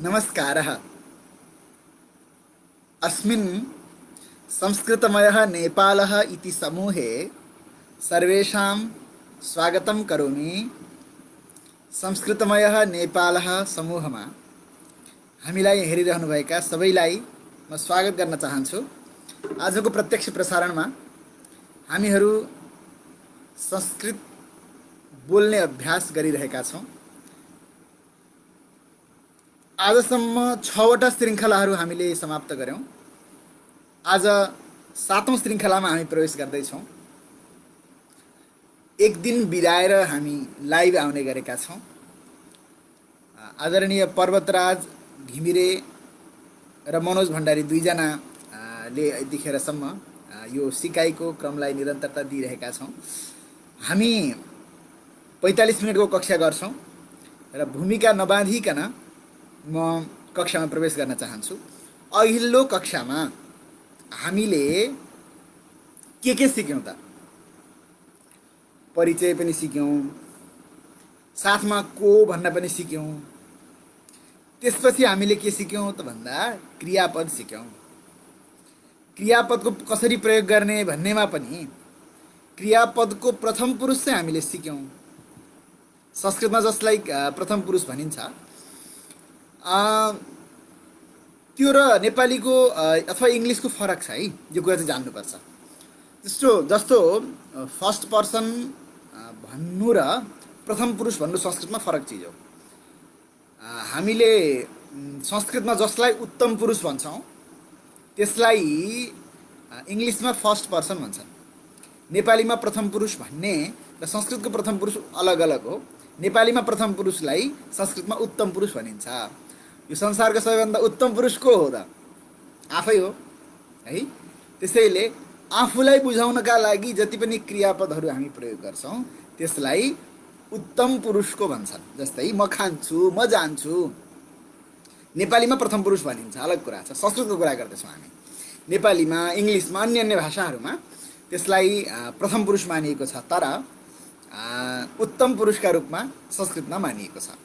नमस्कारः। अस्मिन् संस्कृतमयः नेपालः इति समूहे सर्वेषां स्वागतं करोमि। संस्कृतमयः नेपालः समूहमा हामीलाई हेरिरहनुभएका सबैलाई म स्वागत गर्न चाहन्छु। आजको प्रत्यक्ष प्रसारणमा हामीहरू संस्कृत बोल्ने अभ्यास गरिरहेका छौँ। आजसम्म 6वटा श्रृङ्खलाहरू हामीले समाप्त गर्यौँ। आज 7औं श्रृङ्खलामा हामी प्रवेश गर्दैछौँ। एक दिन बिराएर हामी लाइभ आउने गरेका छौँ। आदरणीय पर्वतराज घिमिरे र मनोज भण्डारी दुईजनाले यतिखेरसम्म यो सिकाइको क्रमलाई निरन्तरता दिइरहेका छौँ। हामी 45 मिनटको कक्षा गर्छौँ र भूमिका नबाँधिकन म कक्षामा प्रवेश गर्न चाहन्छु। अघिल्लो कक्षामा हामीले के सिक्यौँ त? परिचय पनि सिक्यौँ, साथमा को भन्न पनि सिक्यौँ। त्यसपछि हामीले के सिक्यौँ त भन्दा क्रियापद सिक्यौँ। क्रियापदको कसरी प्रयोग गर्ने भन्नेमा पनि क्रियापदको प्रथम पुरुष चाहिँ हामीले सिक्यौँ। संस्कृतमा जसलाई प्रथम पुरुष भनिन्छ त्यो र नेपालीको अथवा इङ्ग्लिसको फरक छ है, यो कुरा चाहिँ जान्नुपर्छ। जस्तो फर्स्ट पर्सन भन्नु र प्रथम पुरुष भन्नु संस्कृतमा फरक चिज हो। हामीले संस्कृतमा जसलाई उत्तम पुरुष भन्छौँ त्यसलाई इङ्ग्लिसमा फर्स्ट पर्सन भन्छन्। नेपालीमा प्रथम पुरुष भन्ने र संस्कृतको प्रथम पुरुष अलग अलग हो। नेपालीमा प्रथम पुरुषलाई संस्कृतमा उत्तम पुरुष भनिन्छ। यो संसारको सबैभन्दा उत्तम पुरुष को हो त? आफै हो है। त्यसैले आफूलाई बुझाउनका लागि जति पनि क्रियापदहरू हामी प्रयोग गर्छौँ त्यसलाई उत्तम पुरुषको भन्छन्। जस्तै म खान्छु, म जान्छु, नेपालीमा प्रथम पुरुष भनिन्छ, अलग कुरा छ। संस्कृतको कुरा गर्दैछौँ हामी। नेपालीमा, इङ्ग्लिसमा, अन्य भाषाहरूमा त्यसलाई प्रथम पुरुष मानिएको छ, तर उत्तम पुरुषका रूपमा संस्कृतमा मानिएको छ।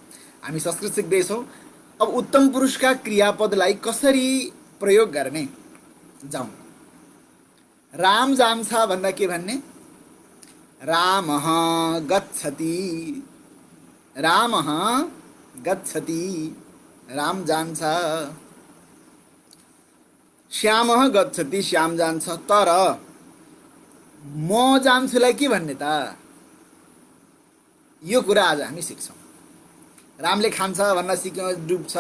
हामी संस्कृत सिक्दैछौँ। अब उत्तम पुरुषका क्रियापदलाई कसरी प्रयोग गर्ने जाउँ। राम जान्छ भन्दा के भन्ने? रामः गच्छति, रामः गच्छति, राम जान्छ। श्यामः गच्छति, श्याम जान्छ। तर म जान्छुलाई के भन्ने त? यो कुरा आज हामी सिक्छौँ। रामले खान्छ भन्न सिक्यौँ, डुब्छ,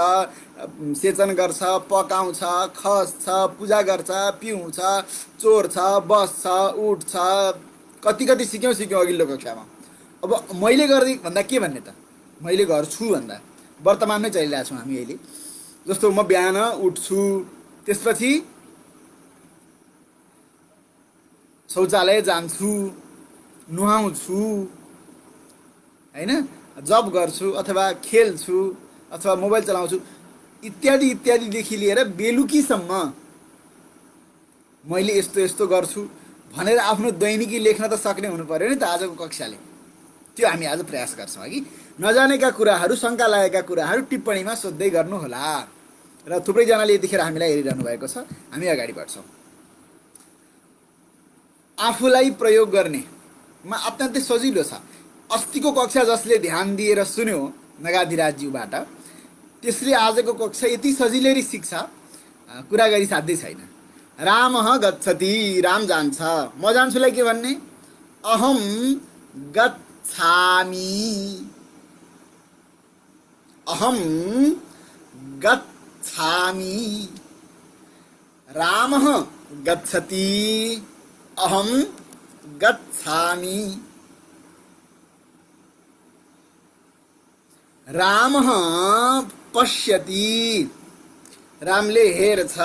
सेचन गर्छ, पकाउँछ, खस्छ, पूजा गर्छ, पिउँछ, चोर्छ, बस्छ, उठ्छ, कति सिक्यौँ अघिल्लो कक्षामा। अब मैले गर्दै भन्दा के भन्ने त? मैले गर्छु भन्दा वर्तमानमै चलिरहेको छौँ हामी अहिले। जस्तो म बिहान उठ्छु, त्यसपछि शौचालय जान्छु, नुहाउँछु हैन, जब गर्छु अथवा खेल्छु अथवा मोबाइल चलाउँछु इत्यादि इत्यादिदेखि लिएर बेलुकीसम्म मैले यस्तो यस्तो गर्छु भनेर आफ्नो दैनिकी लेख्न त सक्ने हुनु पर्यो नि त आजको कक्षाले। त्यो हामी आज प्रयास गर्छौँ कि नजानेका कुराहरू, शङ्का लागेका कुराहरू टिप्पणीमा सोध्दै गर्नुहोला। र थुप्रैजनाले यतिखेर हामीलाई हेरिरहनु भएको छ। हामी अगाडि बढ्छौँ। आफूलाई प्रयोग गर्नेमा अत्यन्तै सजिलो छ। अस्तिको कक्षा जसले ध्यान दिएर सुन्यो नगाधिराजज्यूबाट, त्यसले आजको कक्षा यति सजिलै सिक्छ, कुरा गरी साध्यै छैन। रामः गच्छति, राम जान्छ। म जान्छुलाई के भन्ने? अहम गच्छामि, अहम गच्छामि। रामः गच्छति, अहम गच्छामि। रामः पश्यति, रामले हेर्छ।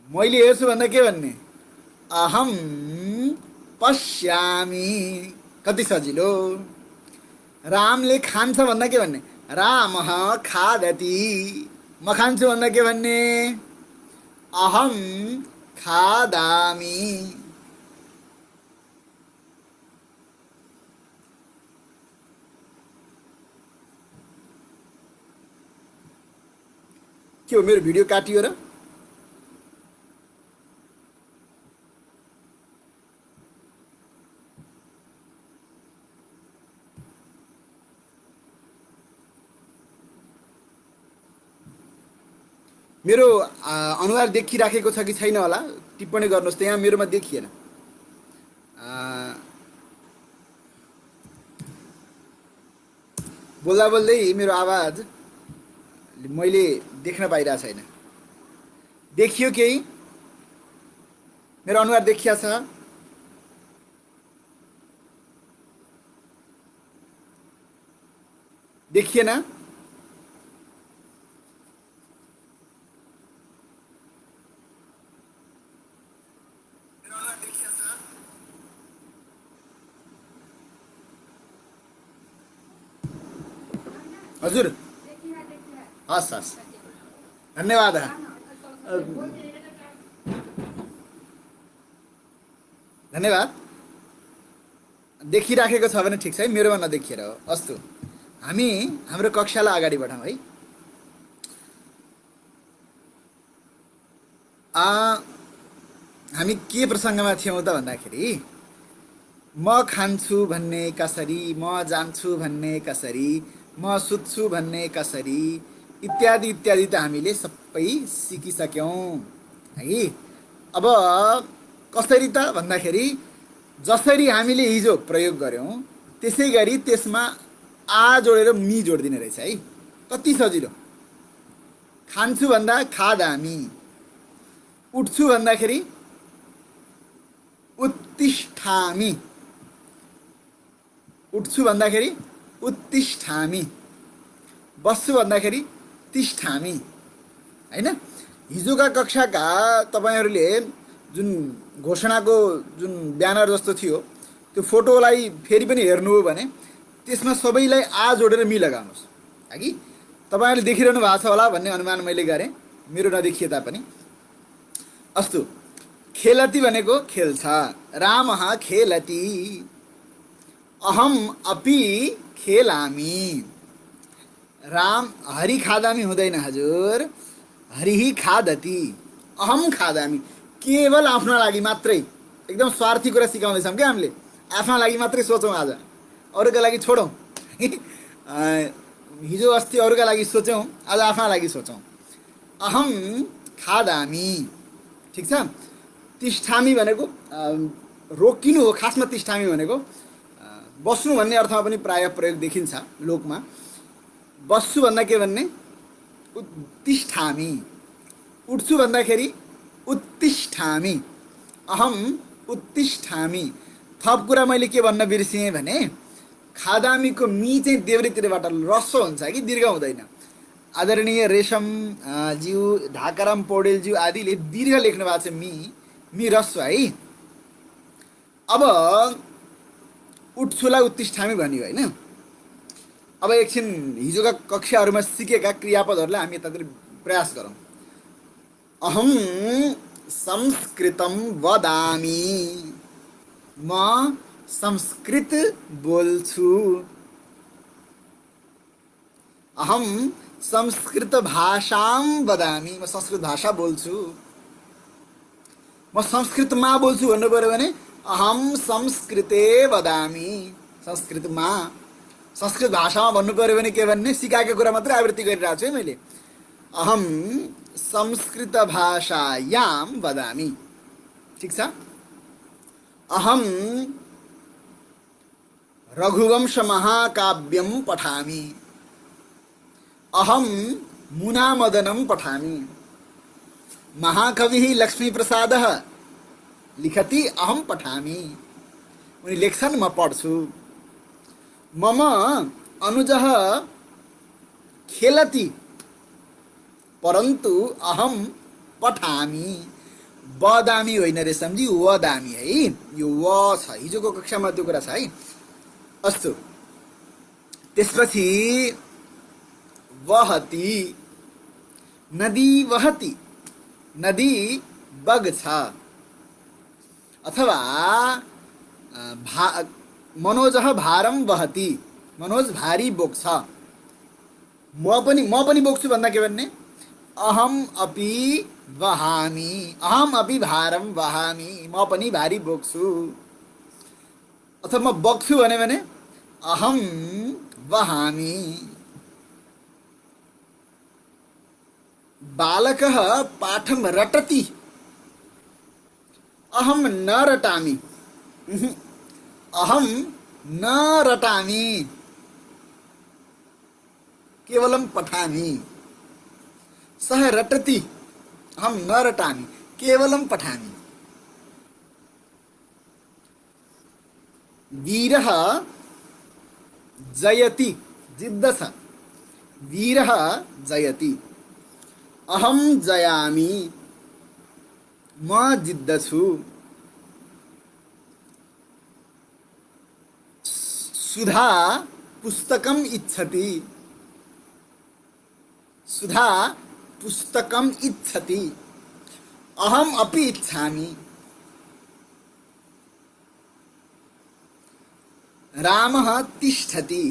मैले हेर्छु भन्दा के भन्ने? अहम पश्यामि। कति सजिलो। रामले खान्छ भन्दा के भन्ने? रामः खादति। म खान्छु भन्दा के भन्ने? अहम खादामि। के हो मेरो भिडियो काटियो र? मेरो अनुहार देखिराखेको छ कि छैन होला टिप्पणी गर्नुहोस् त। यहाँ मेरोमा देखिएन। बोल्दा बोल्दै मेरो आवाज मैले देख्न पाइरहेको छैन। देखियो केही? मेरो अनुहार देखिया छ? देखिएन? हजुर हस् हस् धन्यवाद। धन्यवाद। देखिराखेको छ भने ठिक छ है, मेरोमा नदेखिएर हो। अस्तु, हामी हाम्रो कक्षालाई अगाडि बढाउँ है। हामी के प्रसङ्गमा थियौँ त भन्दाखेरि म खान्छु भन्ने कसरी, म जान्छु भन्ने कसरी, म सुत्छु भन्ने कसरी इत्यादि इत्यादि त हामीले सबै सिकिसक्यौँ है। अब कसरी त भन्दाखेरि जसरी हामीले हिजो प्रयोग गऱ्यौँ त्यसै गरी त्यसमा आ जोडेर मी जोडिदिने रहेछ है। कति सजिलो। खान्छु भन्दा खादामी, उठ्छु भन्दाखेरि उत्तिष्ठामि, उठ्छु भन्दाखेरि उत्तिष्ठामि, बस्छु भन्दाखेरि तिष्ठामि हैन। हिजोका कक्षाका तपाईहरुले जुन घोषणाको जुन ब्यानर जस्तो थियो त्यो फोटोलाई फेरि पनि हेर्नु हो भने त्यसमा सबैलाई आ जोडेर मी लगाउनुस् हगि। तपाईहरुले देखिरहनु भएको छ होला भन्ने अनुमान मैले गरे, मेरो नदेखिए तापनि। अस्तु, खेलति भनेको खेल्छ। रामः खेलति, अहम अपि खेलामी। राम हरि खादामी हुँदैन हजुर, हरिही खादति, अहम खादामी। केवल आफ्नो लागि मात्रै, एकदम स्वार्थी कुरा सिकाउँदैछौँ क्या हामीले। आफ्नो लागि मात्रै सोचौँ, आज अरूका लागि छोडौँ। हिजो अस्ति अरूका लागि सोच्यौँ, आज आफ्नो लागि सोचौँ। अहम खादामी, ठिक छ। तिष्ठामी भनेको रोकिनु हो खासमा। तिष्ठामी भनेको बस्नु भन्ने अर्थमा पनि प्राय प्रयोग देखिन्छ लोकमा। बस्छु भन्दा के भन्ने? उत्तिष्ठामि। उठ्छु भन्दाखेरि उत्तिष्ठामि, अहम उत्तिष्ठामि। थप कुरा मैले के भन्न बिर्सिएँ भने खादामीको मी चाहिँ देव्रेतिरबाट रस्व हुन्छ कि दीर्घ हुँदैन। आदरणीय रेशम ज्यू, ढाकाराम पौडेल ज्यू आदिले दीर्घ लेख्नु भएको छ मी रस्व है। अब उठ्छुलाई उत्तिष्ठामी भन्यो हैन। अब एकछिन हिजोका कक्षाहरूमा सिकेका क्रियापदहरूलाई हामी यतातिर प्रयास गरौँ। अहम संस्कृतम वदामी, म संस्कृत बोल्छु। अहम संस्कृत भाषाम वदामी, म संस्कृत भाषा बोल्छु। म संस्कृतमा बोल्छु भन्नु पर्यो भने अहम संस्कृते वदामी, संस्कृतमा। संस्कृत भाषामा भन्नु पर्यो भने के भन्ने? सिकाएको कुरा मात्रै आवृत्ति गरिरहेको छु है मैले। अहम संस्कृत भाषायाम वदामी, ठिक छ। अहम रघुवंश महाकाव्यम पठामि, अहम मुनामदनम पठामि। महाकवि लक्ष्मीप्रसादः लिखति, अहम पठामि। उनी लेख्छन्, म पढ्छु। मम अनुजः खेलति परन्तु अहम पठामि। वदामी होइन रे सम्झी, वदामी है। यो व छ, हिजोको कक्षामा त्यो कुरा छ है। अस्तु, त्यसपछि वहति, नदी वहति, नदी बग्छ। अथवा मनोजः भारम वहति, मनोज भारी बोक्छ। म पनि बोक्छु भन्दा के भन्ने? अहम अपि वहामि, अहम अपि भारम वहामि, म पनि भारी बोक्छु। अथवा म बोक्छु भने अहम वहामि। बालकः पाठं रटति, अहम न रटामि। अहम न रटामि, केवलं पठामि। सः रटति, अहम न रटामि, केवलं पठामि। वीरः जयति, जिद्दछ, वीरः जयति, अहम जयामि, म जिद्दछु। सुधा पुस्तकम इच्छति, सुधा पुस्तकम इच्छति, अहम अपि इच्छामि। रामः तिष्ठति,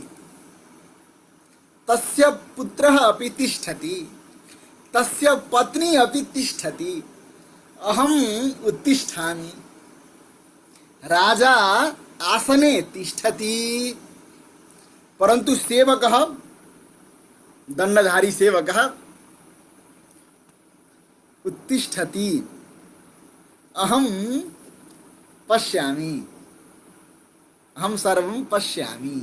तस्य पुत्रः अपि तिष्ठति, तस्य पत्नी अपि तिष्ठति, अहम उत्तिष्ठामि। राजा आसने तिष्ठति, परंतु सेवकः, दंडधारी सेवकः उत्तिष्ठति, अहम पश्यामि, अहम सर्वं पश्यामि।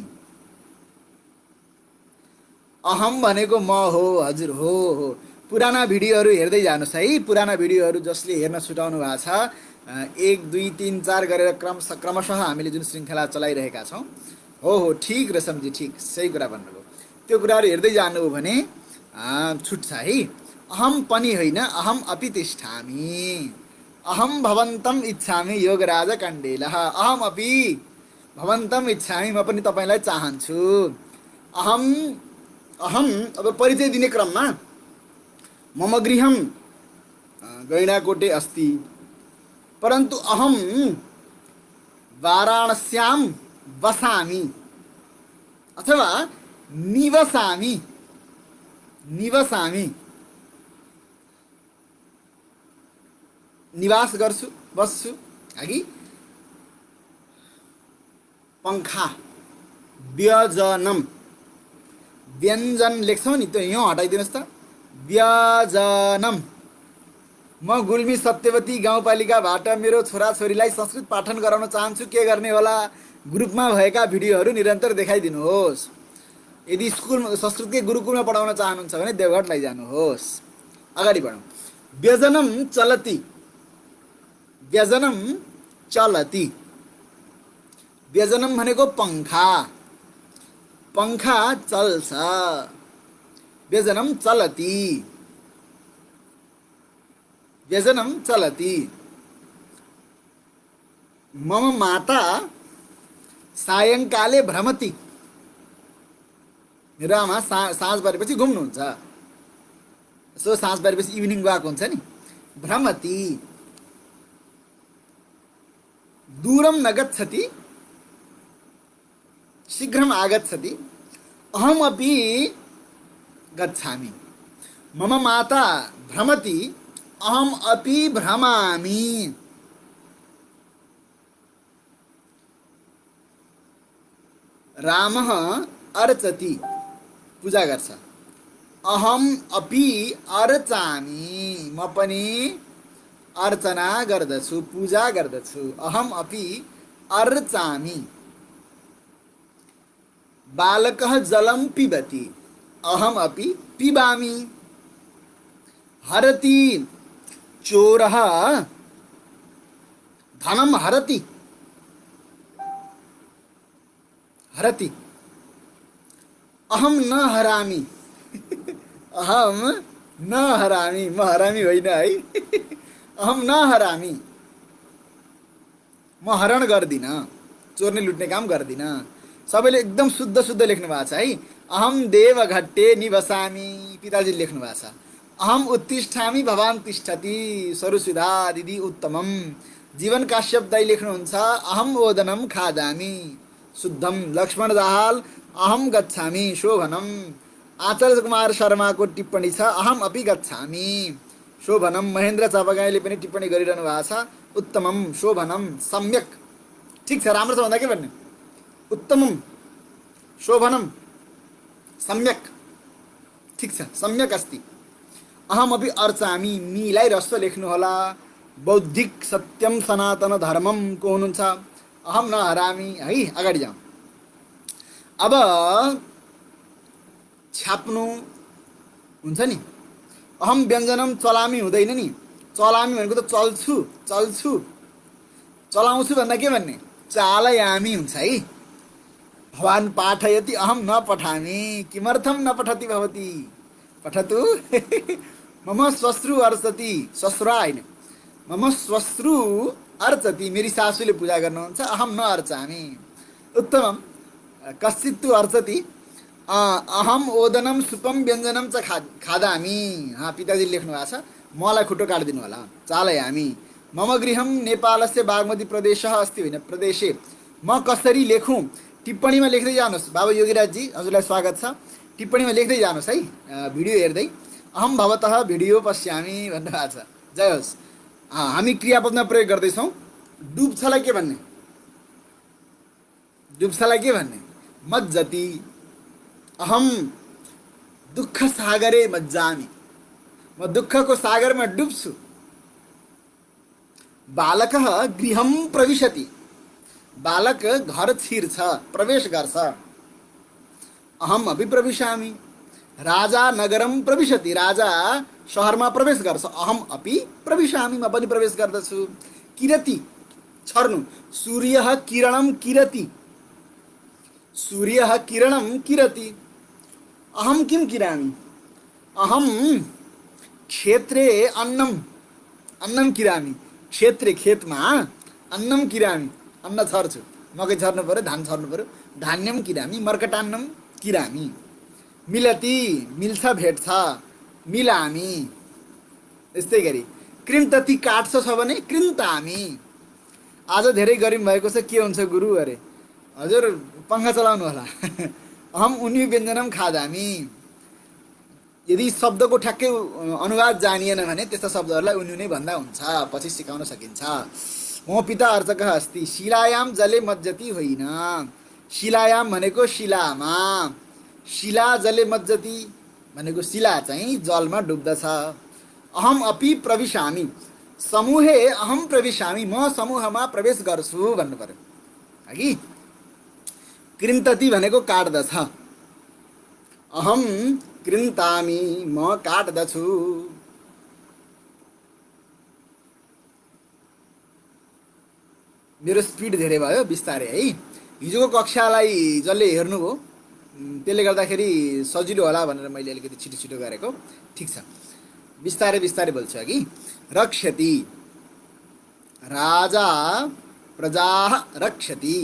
अहम भनेको म हो, हजुर हो। पुराना भिडियोहरू हेर्दै जानुहोस् है। पुराना भिडियोहरू जसले हेर्न छुटाउनु भएको छ, 1 2 3 4 गरेर क्रमशः हामीले जुन श्रृङ्खला चलाइरहेका छौँ, हो ठिक रेशमजी, ठिक सही कुरा भन्नुभयो। त्यो कुराहरू हेर्दै जानुभयो भने छुट्छ है। अहम पनि होइन, अहम अपि तिष्ठामि, अहम भवन्तम इच्छामि योगराज कण्डेलः, अहम अपि भवन्तम इच्छामि, म पनि तपाईँलाई चाहन्छु। अहम अहम अब परिचय दिने क्रममा मम गृहं गैंडाकोटे अस्ति, परन्तु अहम वाराणस्यां वसामि, अथवा निवसामि, निवसामि, निवास गर्छु, बस्छु। अघि पंखा, व्यजनम, व्यञ्जन लेख्छौँ नि, त्यो यो हटाइदिनुहोस् त। व्यजनम। म गुल्मी सत्यवती गाउँपालिकाबाट मेरो छोराछोरीलाई संस्कृत पाठन गराउन चाहन्छु, के गर्ने होला? ग्रुपमा भएका भिडियोहरू निरन्तर देखाइदिनुहोस्। यदि स्कुल संस्कृतकै गुरुकुलमा पढाउन चाहनुहुन्छ भने देवघाट लैजानुहोस्। अगाडि बढौँ। व्यजनम चलति, व्यजनम चलति, व्यजनम भनेको पंखा, पंखा चल्छ, व्यजनम चलति, व्यजनम चलति। मम माता सायङ्काले भ्रमति, मेरो आमा साँझ परेपछि घुम्नुहुन्छ, सो साँझ परेपछि इभिनिङ वाक हुन्छ नि, भ्रमति। दूरम न गच्छति, शीघ्रम आगच्छति, अहम अपि गच्छामि। मम माता भ्रमति, अहम अपि भ्रमामि। रामः अर्चति, पूजा गर्छ, अहम अपि अर्चामि, म पनि अर्चना गर्दछु, पूजा गर्दछु, अहम अपि अर्चामि। बालकः जलं पिबति, अहम अपि पिबामि। हरति, चोरः धनं हरति, हरति, अहम न हरामि, अहम न हरामि, म हरामी होइन है। अहम न हरामि, म हरण गर्दिन, चोर्ने लुट्ने काम गर्दिन। सबैले एकदम शुद्ध शुद्ध लेख्नु भएको छ है। अहम देवघट्टे निवसामि, पिताजी लेख्नु भएको छ। अहम उत्तिष्ठामि भवान तिष्ठति, सरुसुधा दिदी उत्तमम। जीवन काश्यप दाई लेख्नुहुन्छ अहम ओदनम खादामि, शुद्धम। लक्ष्मण दाहाल अहम गच्छामि शोभनम। आचार्य कुमार शर्माको टिप्पणी छ अहम अपि गच्छामि शोभनम। महेन्द्र चापागाईले पनि टिप्पणी गरिरहनु भएको छ उत्तमम शोभनम सम्यक। ठिक छ, राम्रो छ भन्दा के भन्ने? उत्तमम शोभनम सम्यक। ठिक छ, सम्यक अस्ति। अहम अपि अर्चामि, मीलाई रस्व लेख्नु होला। बौद्धिक सत्यम सनातन धर्मम को हुनुहुन्छ? अहम न हरामी। है, अगाडि जाउँ। अब छाप्नु हुन्छ नि, अहम व्यञ्जनम चलामी हुँदैन नि। चलामी भनेको त चल्छु, चल्छु, चलाउँछु भन्दा के भन्ने? चालयामी हुन्छ है। भवान् पाठयति अहम न पठामि। किमर्थम न पठति भवती? पठतु। मम श्वश्रु अर्चति, श्वश्रा होइन, मम श्वश्रु अर्चति, मेरी सासूले पूजा गर्नुहुन्छ। अहम न अर्चामि। उत्तमम। कश्चित् तु अर्चति। अहम ओदनम सुपम व्यञ्जनम च खादामि। पिताजी लेख्नु भएको छ, मलाई खुट्टो काटिदिनु होला। चालयामि। मम गृहम नेपालस्य बागमती प्रदेशः अस्ति, होइन प्रदेशे। म कसरी लेखुँ? टिप्पणीमा लेख्दै जानुहोस्। बाबा योगीराजजी हजुरलाई स्वागत छ। टिप्पणीमा लेख्दै जानुहोस् है, भिडियो हेर्दै। अहम भवतः भिडियो पश्यामि भन्नुभएको छ। जय होस्। हामी क्रियापदमा प्रयोग गर्दैछौँ। डुब्छलाई के भन्ने? डुब्छलाई के भन्ने? मज्जति। अहम दुःख सागरे मज्जामि, म दुःखको सागरमा डुब्छु। बालकः गृहं प्रविशति, बालक घर छिर्छ, प्रवेश गर्छ। अहम अपि प्रविशामि। राजा नगरम प्रविशति, राजा शहरमा प्रवेश गर्छ। अहम अपि प्रविशामि, म पनि प्रवेश गर्दछु। किरति छर्नु, सूर्यः किरणम किरति, सूर्यः किरणम किरति। अहम किम किरामि? अहम क्षेत्रे अन्नम, अन्नम किरामि। क्षेत्रे खेतमा, अन्नम किरामि, अन्न छर्छु। मकै छर्नु पर्यो, धान छर्नु पर्यो। धान्यम किरामि, मर्कटान्नम किरामि। मिलति मिल्छ, भेट्छ, मिलामी। यस्तै गरी कृन्तति काट्छ छ भने कृन्तामी। आज धेरै गरिम भएको छ, के हुन्छ गुरु अरे? हजुर पङ्खा चलाउनु होला। अहम उनी व्यञ्जनम खादामी। यदि शब्दको ठ्याक्कै अनुवाद जानिएन भने त्यस्ता शब्दहरूलाई उनी नै भन्दा हुन्छ, पछि सिकाउन सकिन्छ। मम पिता अर्चकः अस्ति, शिलायाम जले मज्जति होइन। शिलायाम भनेको शिलामा, शिला जले मज्जति भनेको शिला चाहिँ जलमा डुब्दछ। अहम अपि प्रविशामि, समूहे अहम प्रविशामि, म समूहमा प्रवेश गर्छु भन्नु पर्यो हगि। कृन्तति भनेको काट्दछ। अहम कृन्तामी, म काट्दछु। मेरो स्पिड धेरै भयो, बिस्तारै है। हिजोको कक्षालाई जसले हेर्नुभयो त्यसले गर्दाखेरि सजिलो होला भनेर मैले अलिकति छिटो छिटो गरेको। ठिक छ, बिस्तारै बिस्तारै बोल्छु अघि। रक्षति, राजा प्रजा रक्षति,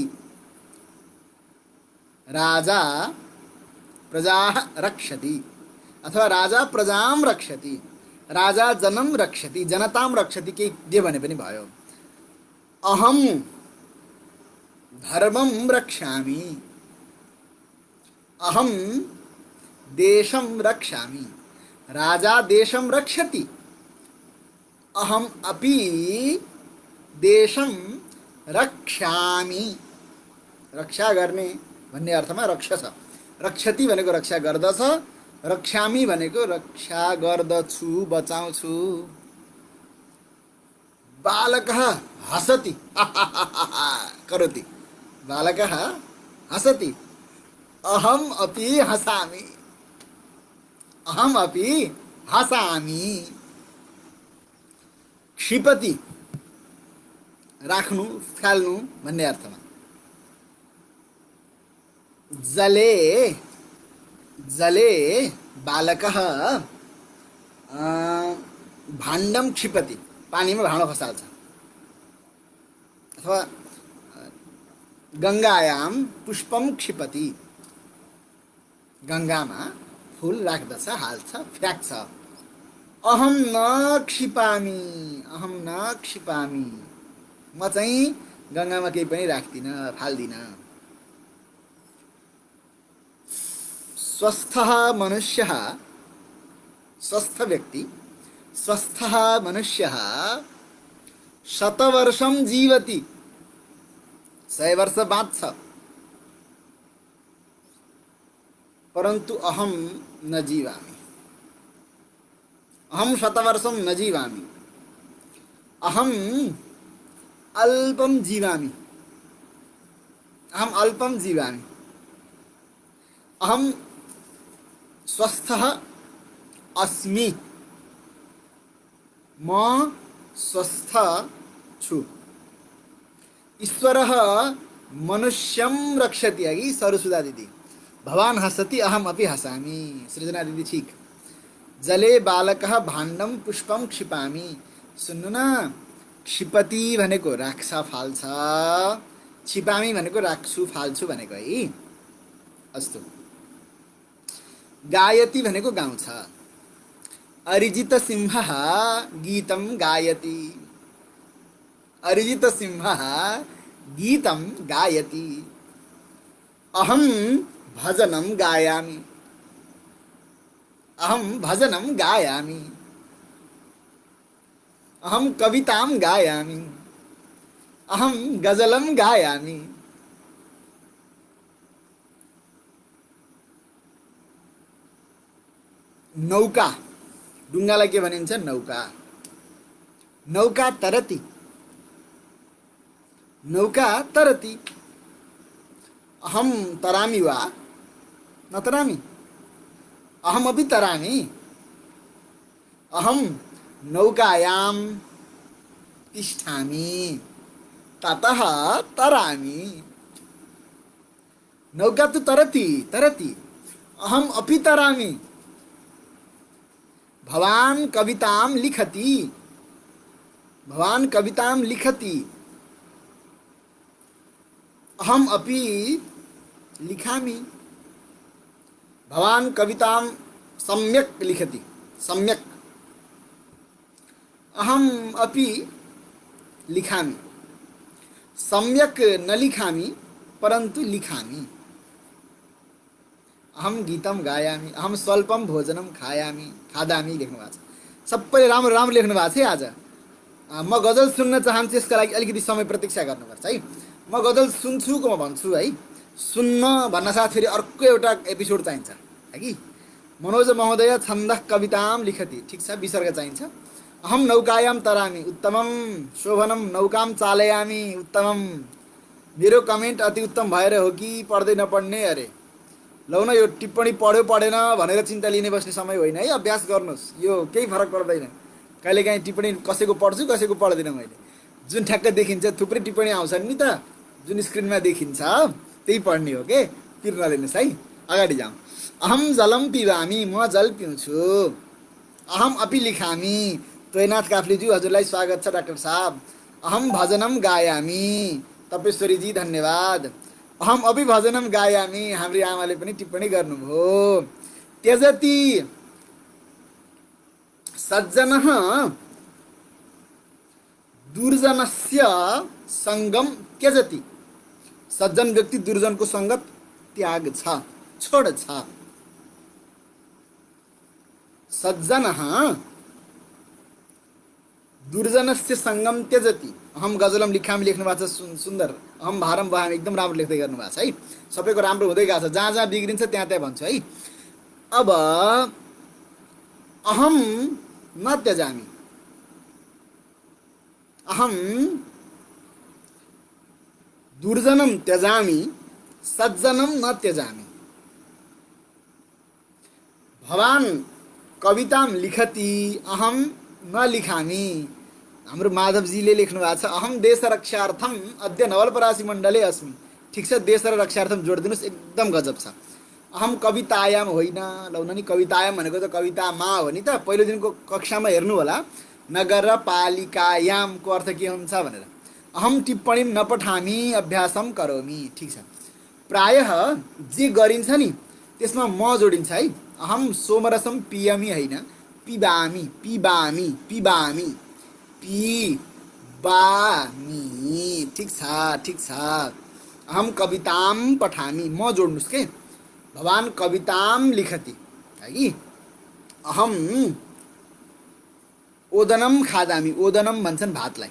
राजा प्रजा रक्षति, अथवा राजा प्रजाम रक्षति, राजा जनम रक्षति, जनताम रक्षति, के जे भने पनि भयो। अहम धर्मम रक्षामि, अहम देशम रक्षामि, राजा देशम रक्षति, अहम अपि देशम रक्षामि। रक्षा गर्ने भन्ने अर्थमा रक्षा छ। रक्षति भनेको रक्षा गर्दछ, रक्षामि भनेको रक्षा गर्दछु, बचाउँछु। बालकः हसति, करोति, बालकः हसति। अहम अपि हसामि, अहम अपि हसामि। क्षिपति राख्नु, फाल्नु भन्ने अर्थमा। जले, जले बालकः भाण्डम क्षिपति, पानीमा भाँडो खसाल्छ। अथवा गङ्गायाम पुष्पम क्षिपति, गङ्गामा फुल राख्दछ, हाल्छ, फ्याँक्छ। अहम न क्षिपामि, अहम न क्षिपामि, म चाहिँ गङ्गामा केही पनि राख्दिनँ, फाल्दिनँ। स्वस्थः मनुष्यः, स्वस्थ व्यक्ति, स्वस्थः मनुष्यः शतवर्षं जीवति, 100 वर्ष बाँच्छ, परन्तु अहम न जीवामि, अहम शतवर्षं न जीवामि, अहम अल्पं जीवामि, अहम अल्पं जीवामि, अहम स्वस्थः अस्मि, म स्वस्थ छु। ईश्वरः मनुष्यं रक्षति। अघि सरस्वती दिदी, भवान हसति अहम अपि हसामि। सृजना दिदी ठीक। जले बालकः भाण्डं पुष्पं क्षिपामि। सुन्नु न, क्षिपति भनेको राख्छ फाल्छ, क्षिपामि भनेको राख्छु फाल्छु भनेको है। अस्तु, गायति भनेको गाउँछ। अरिजित सिंहः गीतं गायति, अरिजित सिंहः गीतं गायति। अहं भजनं गायामि, अहं भजनं गायामि। अहं कवितां गायामि, अहं गजलं गायामि। नौका, डुङ्गालाई के भनिन्छ? नौका। नौका तरति, नौका तरति। अहम तरामि वा न तरामि, अहमपि तरामि। अहम नौकायां तिष्ठामि, ततः तरामि। नौका तु तरति तरति, अहम अपि तरामि। भवान कवितां लिखति, भवान कवितां लिखति, अहम अपि लिखामि। भवान कवितां सम्यक् लिखति, सम्यक्, अहम अपि लिखामि। सम्यक् न लिखामि, परन्तु लिखामि। अहम गीतं गायामि, अहम स्वल्पं भोजनं खायामि, खादामि लेख्नु भएको छ। सबैले राम्रो राम्रो लेख्नु भएको छ है आज। म गजल सुन्न चाहन्छु, यसका लागि अलिकति समय प्रतीक्षा गर्नुपर्छ है। म गजल सुन्छु को म भन्छु है। सुन्न भन्न साथ फेरि अर्को एउटा एपिसोड चाहिन्छ है कि। मनोज महोदय छन्दः कवितां लिखति, ठिक छ, विसर्ग चाहिन्छ। अहम नौकायां तरामि, उत्तमम। शोभनम नौकां चालयामि, उत्तमम। मेरो कमेन्ट अति उत्तम भएर हो कि पढ्दै नपढ्ने? अरे लौ न, यो टिप्पणी पढ्यो पढेन भनेर चिन्ता लिने बस्ने समय होइन है। अभ्यास गर्नुहोस्, यो केही फरक पर्दैन। कहिलेकाहीँ टिप्पणी कसैको पढ्छु कसैको पढ्दिनँ मैले। जुन ठ्याक्क देखिन्छ, थुप्रै टिप्पणी आउँछन् नि त, जुन स्क्रिनमा देखिन्छ त्यही पढ्ने हो के। पिर नलिनुहोस् है। अगाडि जाउँ। अहम जलम पिबामी, म जल पिउँछु। अहम अपि लिखामी, तोयनाथ काफ्लेज्यू हजुरलाई स्वागत छ डाक्टर साहब। अहम भजनम गायामी, तपेश्वरीजी धन्यवाद। अहम अपि भजनम गायामी, हाम्री आमाले पनि टिप्पणी गर्नुभयो। त्यजति सज्जनः दुर्जनस्य सङ्गम त्यजति। सज्जन व्यक्ति दुर्जनको सङ्गत त्याग्छ, छोड्छ। सज्जनः दुर्जनस्य सङ्गम त्यजति। अहम गजलम लिखामी लेख्नु भएको छ, सुन्दर। अहम भारम बहामी, एकदम राम्रो लेख्दै गर्नु भएको छ है। सबैको राम्रो हुँदै गएको छ, जहाँ जहाँ बिग्रिन्छ त्यहाँ त्यहाँ भन्छु है। अब अहम न त्यजामि, अहम दुर्जनम त्यजामि, सज्जनम न त्यजामि। भवान कवितां लिखति, अहम न लिखामि। हाम्रो माधवजीले लेख्नु भएको छ, अहम देश रक्षार्थम अद्य नवलपरासी मण्डले अस्मि। ठिक छ, देश र रक्षार्थम जोडिदिनुहोस्, एकदम गजब छ। अहम कवितायाम होइन, लौ नि, कवितायाम भनेको त कवितामा हो नि त। पहिलो दिनको कक्षामा हेर्नु होला, नगरपालिकायामको अर्थ के हुन्छ भनेर। अहम टिप्पणी नपठामी, अभ्यासम करोमि। ठिक छ, प्रायः जे गरिन्छ नि त्यसमा म जोडिन्छ है। अहम सोमरसम पियामी होइन, पिबामी, पिबामी, पिबामी, पिबामी। ठिक छ, ठिक छ। अहम कविताम पठामी, म जोड्नुहोस् के। भवान कविताम लिखति है कि अहम ओदनम खादामी, ओदनम भन्छन् भातलाई,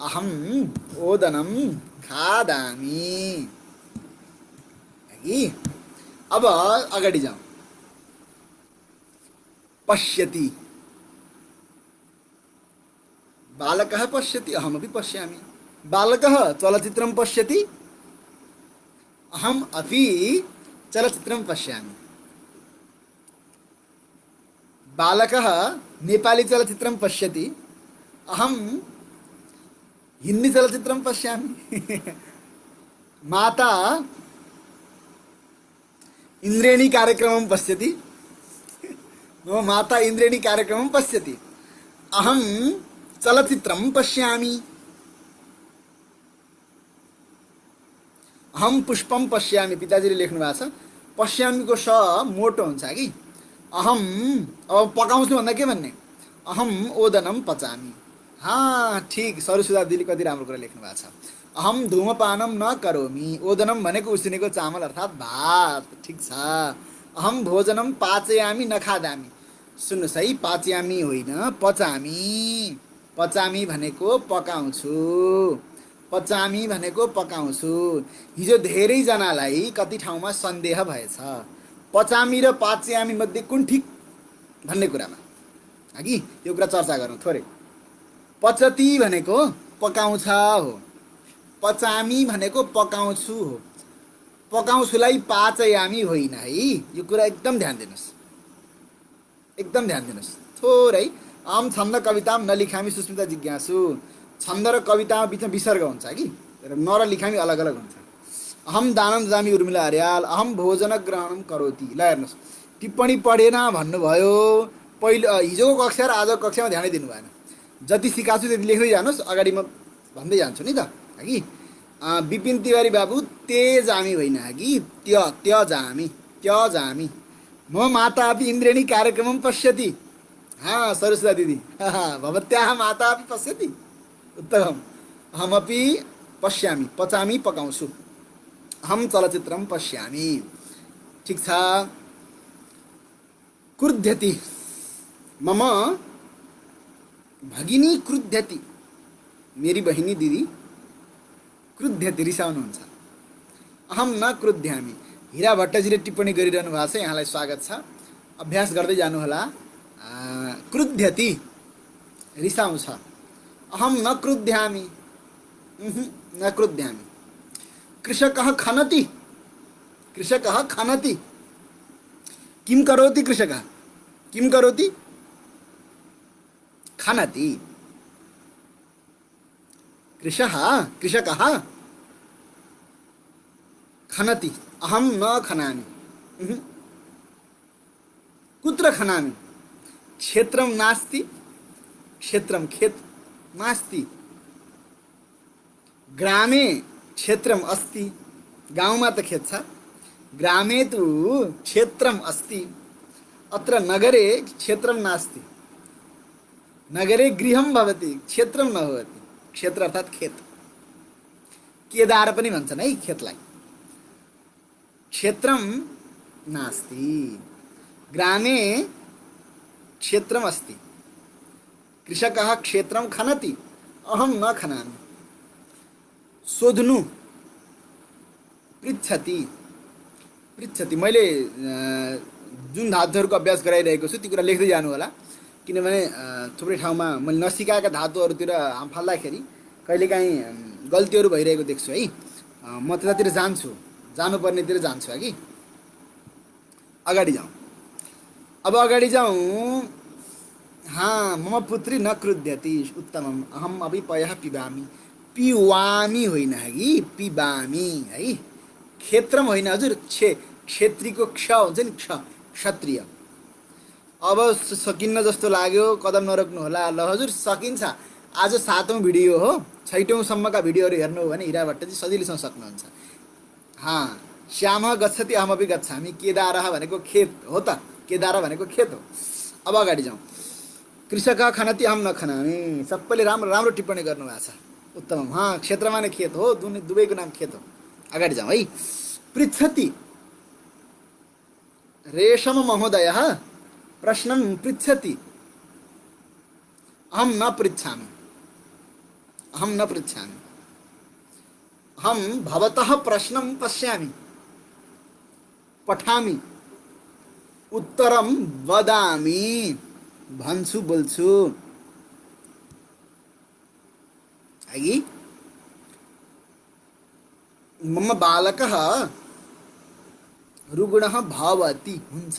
अहम ओदनम खादामी है कि। अब अगाडि जाउँ। पश्यति, बालकः पश्यति, अहमपि पश्यामि। बालकः चलचित्रं पश्यति, अहम अपि चलचित्रं पश्यामि। बालकः नेपाली चलचित्रं पश्यति, अहम हिन्दी चलचित्रं पश्यामि। माता इन्द्रेणी कार्यक्रमं पश्यति, मम माता इन्द्रेणी कार्यक्रमं पश्यति, अहम चलचित्रं पश्यामि। अहम पुष्पम पश्यामि, पिताजीले लेख्नु भएको छ। पश्यामीको स मोटो हुन्छ कि। अहम, अब पकाउँछु भन्दा के भन्ने, अहम ओदनम पचामी। हाँ ठिक, सरस्वती दिदीले कति राम्रो कुरा लेख्नु भएको छ। अहम धूमपानम न करोमी, ओदनम भनेको उसिनेको चामल अर्थात् भात, ठिक छ। अहम भोजनम पाचयामी न खादामी, सुन्नुहोस् है, पाचयामी होइन पचामी। पचामी भनेको पकाउँछु, पचामी भनेको पकाउँछु। हिजो धेरैजनालाई कति ठाउँमा सन्देह भएछ पचामी र पाचयामी मध्ये कुन ठिक भन्ने कुरामा, हगि यो कुरा चर्चा गरौँ थोरै। पचती भनेको पकाउँछ हो, पचामी भनेको पकाउँछु हो, पकाउँछुलाई पाचयामी होइन है। यो कुरा एकदम ध्यान दिनुहोस्, एकदम ध्यान दिनुहोस् थोरै। आम छन्द कविताम नलिखामी सुस्मिता जिज्ञासु, छन्द र कवितामा बिचमा विसर्ग हुन्छ कि, न र लिखामी अलग अलग हुन्छ। अहम दानम ददामी उर्मिला अर्याल, अहम भोजन ग्रहणम करोति। ल हेर्नुहोस्, टिप्पणी पढेन भन्नुभयो, पहिलो हिजोको कक्षा र आजको कक्षामा ध्यानै दिनु भएन। जति सिकाएको छु त्यति लेख्दै जानुहोस्, अगाडि म भन्दै जान्छु नि त, हगि। विपिन तिवारी बाबु तेजामी होइन हगि, त्यजामी, त्यजामी। म माता अपि इन्द्रेणी कार्यक्रमं पश्यति। हाँ सरस्वती दिदी, भवत्याः माता अपि पश्यति, उत्तमम्। अहमपि पश्यामि, पचामी पकाउँछु। अहम चलचित्रं पश्यामि, ठिक छ। क्रुध्यति, मम भगिनी क्रुध्यति, मेरी बहिनी दिदी क्रुध्यति, रिसाउनुहुन्छ। अहम न क्रुध्यामी, हीरा भट्टजीले टिप्पणी गरिरहनु भएको छ, यहाँलाई स्वागत छ, अभ्यास गर्दै जानुहोला। क्रुध्यति रिसाउँछ, अहम न क्रुध्यामी, न क्रुध्यामी। कृषकः खनति, कृषकः खनति, किं करोति कृषकः, किं करोति, खनति। कृषकः खनति, अहम न खनामि। कुत्र खनामि, क्षेत्रं नास्ति, क्षेत्रं खेत नास्ति। ग्रामे क्षेत्रम अस्ति, गाउँमा त खेत छ, ग्रामे तु क्षेत्रम अस्ति। अत्र नगरे क्षेत्रम नास्ति, नगरे गृहं भवति, क्षेत्रम न भवति। क्षेत्र अर्थात् खेत, केदार पनि भन्छन् है खेतलाई। क्षेत्रम नास्ति, ग्रामे क्षेत्रम अस्ति। कृषकः क्षेत्रम खनति, अहम न खनामि। सोध्नु, पृच्छति, पृच्छति। मैले जुन धातुहरूको अभ्यास गराइरहेको छु ती कुरा लेख्दै जानु होला, किनभने थुप्रै ठाउँमा मैले नसिकाएका धातुहरूतिर हाम फाल्दाखेरि कहिलेकाहीँ गल्तीहरू भइरहेको देख्छु है। म त्यतातिर जान्छु, जानुपर्नेतिर जान्छु है कि। अगाडि जाउँ, अब अगाडि जाउँ। हाँ मम पुत्री न क्रुध्यति, उत्तमम्। अहम अपि पयः पिबामि, पिवामी होइन हगि, पिबामी है। क्षेत्रम होइन हजुर, क्षेत्रीको क्ष हुन्छ नि, क्षत्रिय। अब सकिन्न जस्तो लाग्यो, कदम नरोक्नु होला। ल हजुर सकिन्छ, आज 7औं भिडियो हो, 6औं सम्मका भिडियोहरू हेर्नु हो भने हीरा भट्टजी सजिलैसँग सक्नुहुन्छ। हाँ श्यामः गच्छति अहमपि गच्छामि, केदारः भनेको खेत हो त, केदार भनेको खेत हो। अब अगाडि जाउँ। कृषकः खनति अहम न खनामि, सबैले राम्रो राम्रो टिप्पणी गर्नुभएको छ, उत्तम। हाँ क्षेत्रमा नै खेत हो, दुवैको नाम खेत हो। अगाडि जाउँ है। पृच्छति, रेशम महोदयः प्रश्नं पृच्छति, अहं न पृच्छामि, अहं न पृच्छामि। अहं भवतः प्रश्नं पश्यामि, पठामि, उत्तरं वदामि, भन्छु, बोल्छु। अघि मम बालकः रुग्णः भवति, हुन्छ,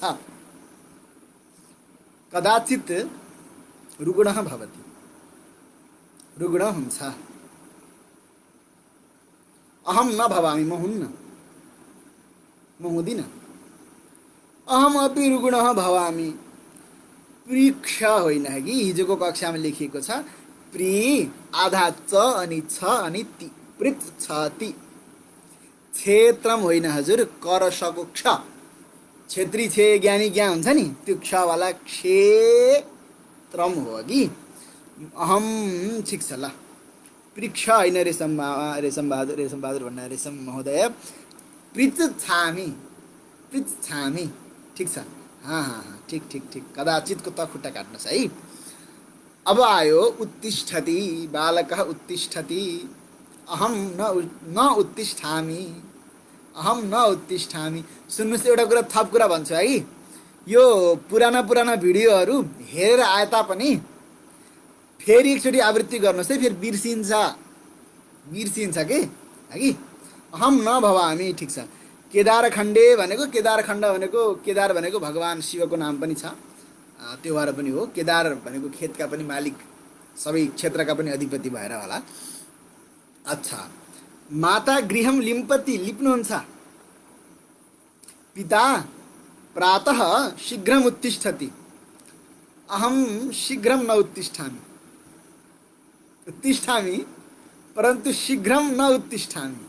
कदाचित् रुग्णः भवति, रुग्णः हुन्छ। अहं न भवामि, म हुन्न, म हुँदिन। अहमपि रुग्णः भवामि, परीक्षा होइन कि हिजोको कक्षामा लेखिएको छ, प्री आधा च अनि छ अनि ति, पृच्छति। क्षेत्रम होइन हजुर, कर सको क्ष, क्षेत्री छे ज्ञानी ज्ञा हुन्छ नि, त्यो क्षवाला क्षेत्रम हो कि। अहम ठिक छ ल, परीक्षा होइन रेशमबहादुर भन्ने रेशम महोदय, पृच्छामि, पृच्छामि, ठिक छ। हाँ हाँ हाँ, ठिक ठिक ठिक, कदाचितको त खुट्टा काट्नुहोस् है। अब आयो उत्तिष्ठति, बालकः उत्तिष्ठति, अहम न उत्तिष्ठामि, अहम न उत्तिष्ठामि। सुन्नुहोस्, एउटा कुरा थप कुरा भन्छु है, यो पुराना पुराना भिडियोहरू हेरेर आए तापनि फेरि एकचोटि आवृत्ति गर्नुहोस् है, फेरि बिर्सिन्छ, बिर्सिन्छ के है। अहम न भवामि, ठिक छ। केदारखण्डे भनेको, केदारखण्ड भनेको, केदार भनेको भगवान शिवको नाम पनि छ, त्यो भएर पनि हो। केदार भनेको खेतका पनि मालिक, सबै क्षेत्रका पनि अधिपति भएर होला। अच्छा, माता गृहम लिम्पति, लिप्नुहुन्छ। पिता प्रातः शीघ्रम उत्तिष्ठति, अहम शीघ्रम न उत्तिष्ठामि, उत्तिष्ठामि परन्तु शीघ्रम न उत्तिष्ठामि।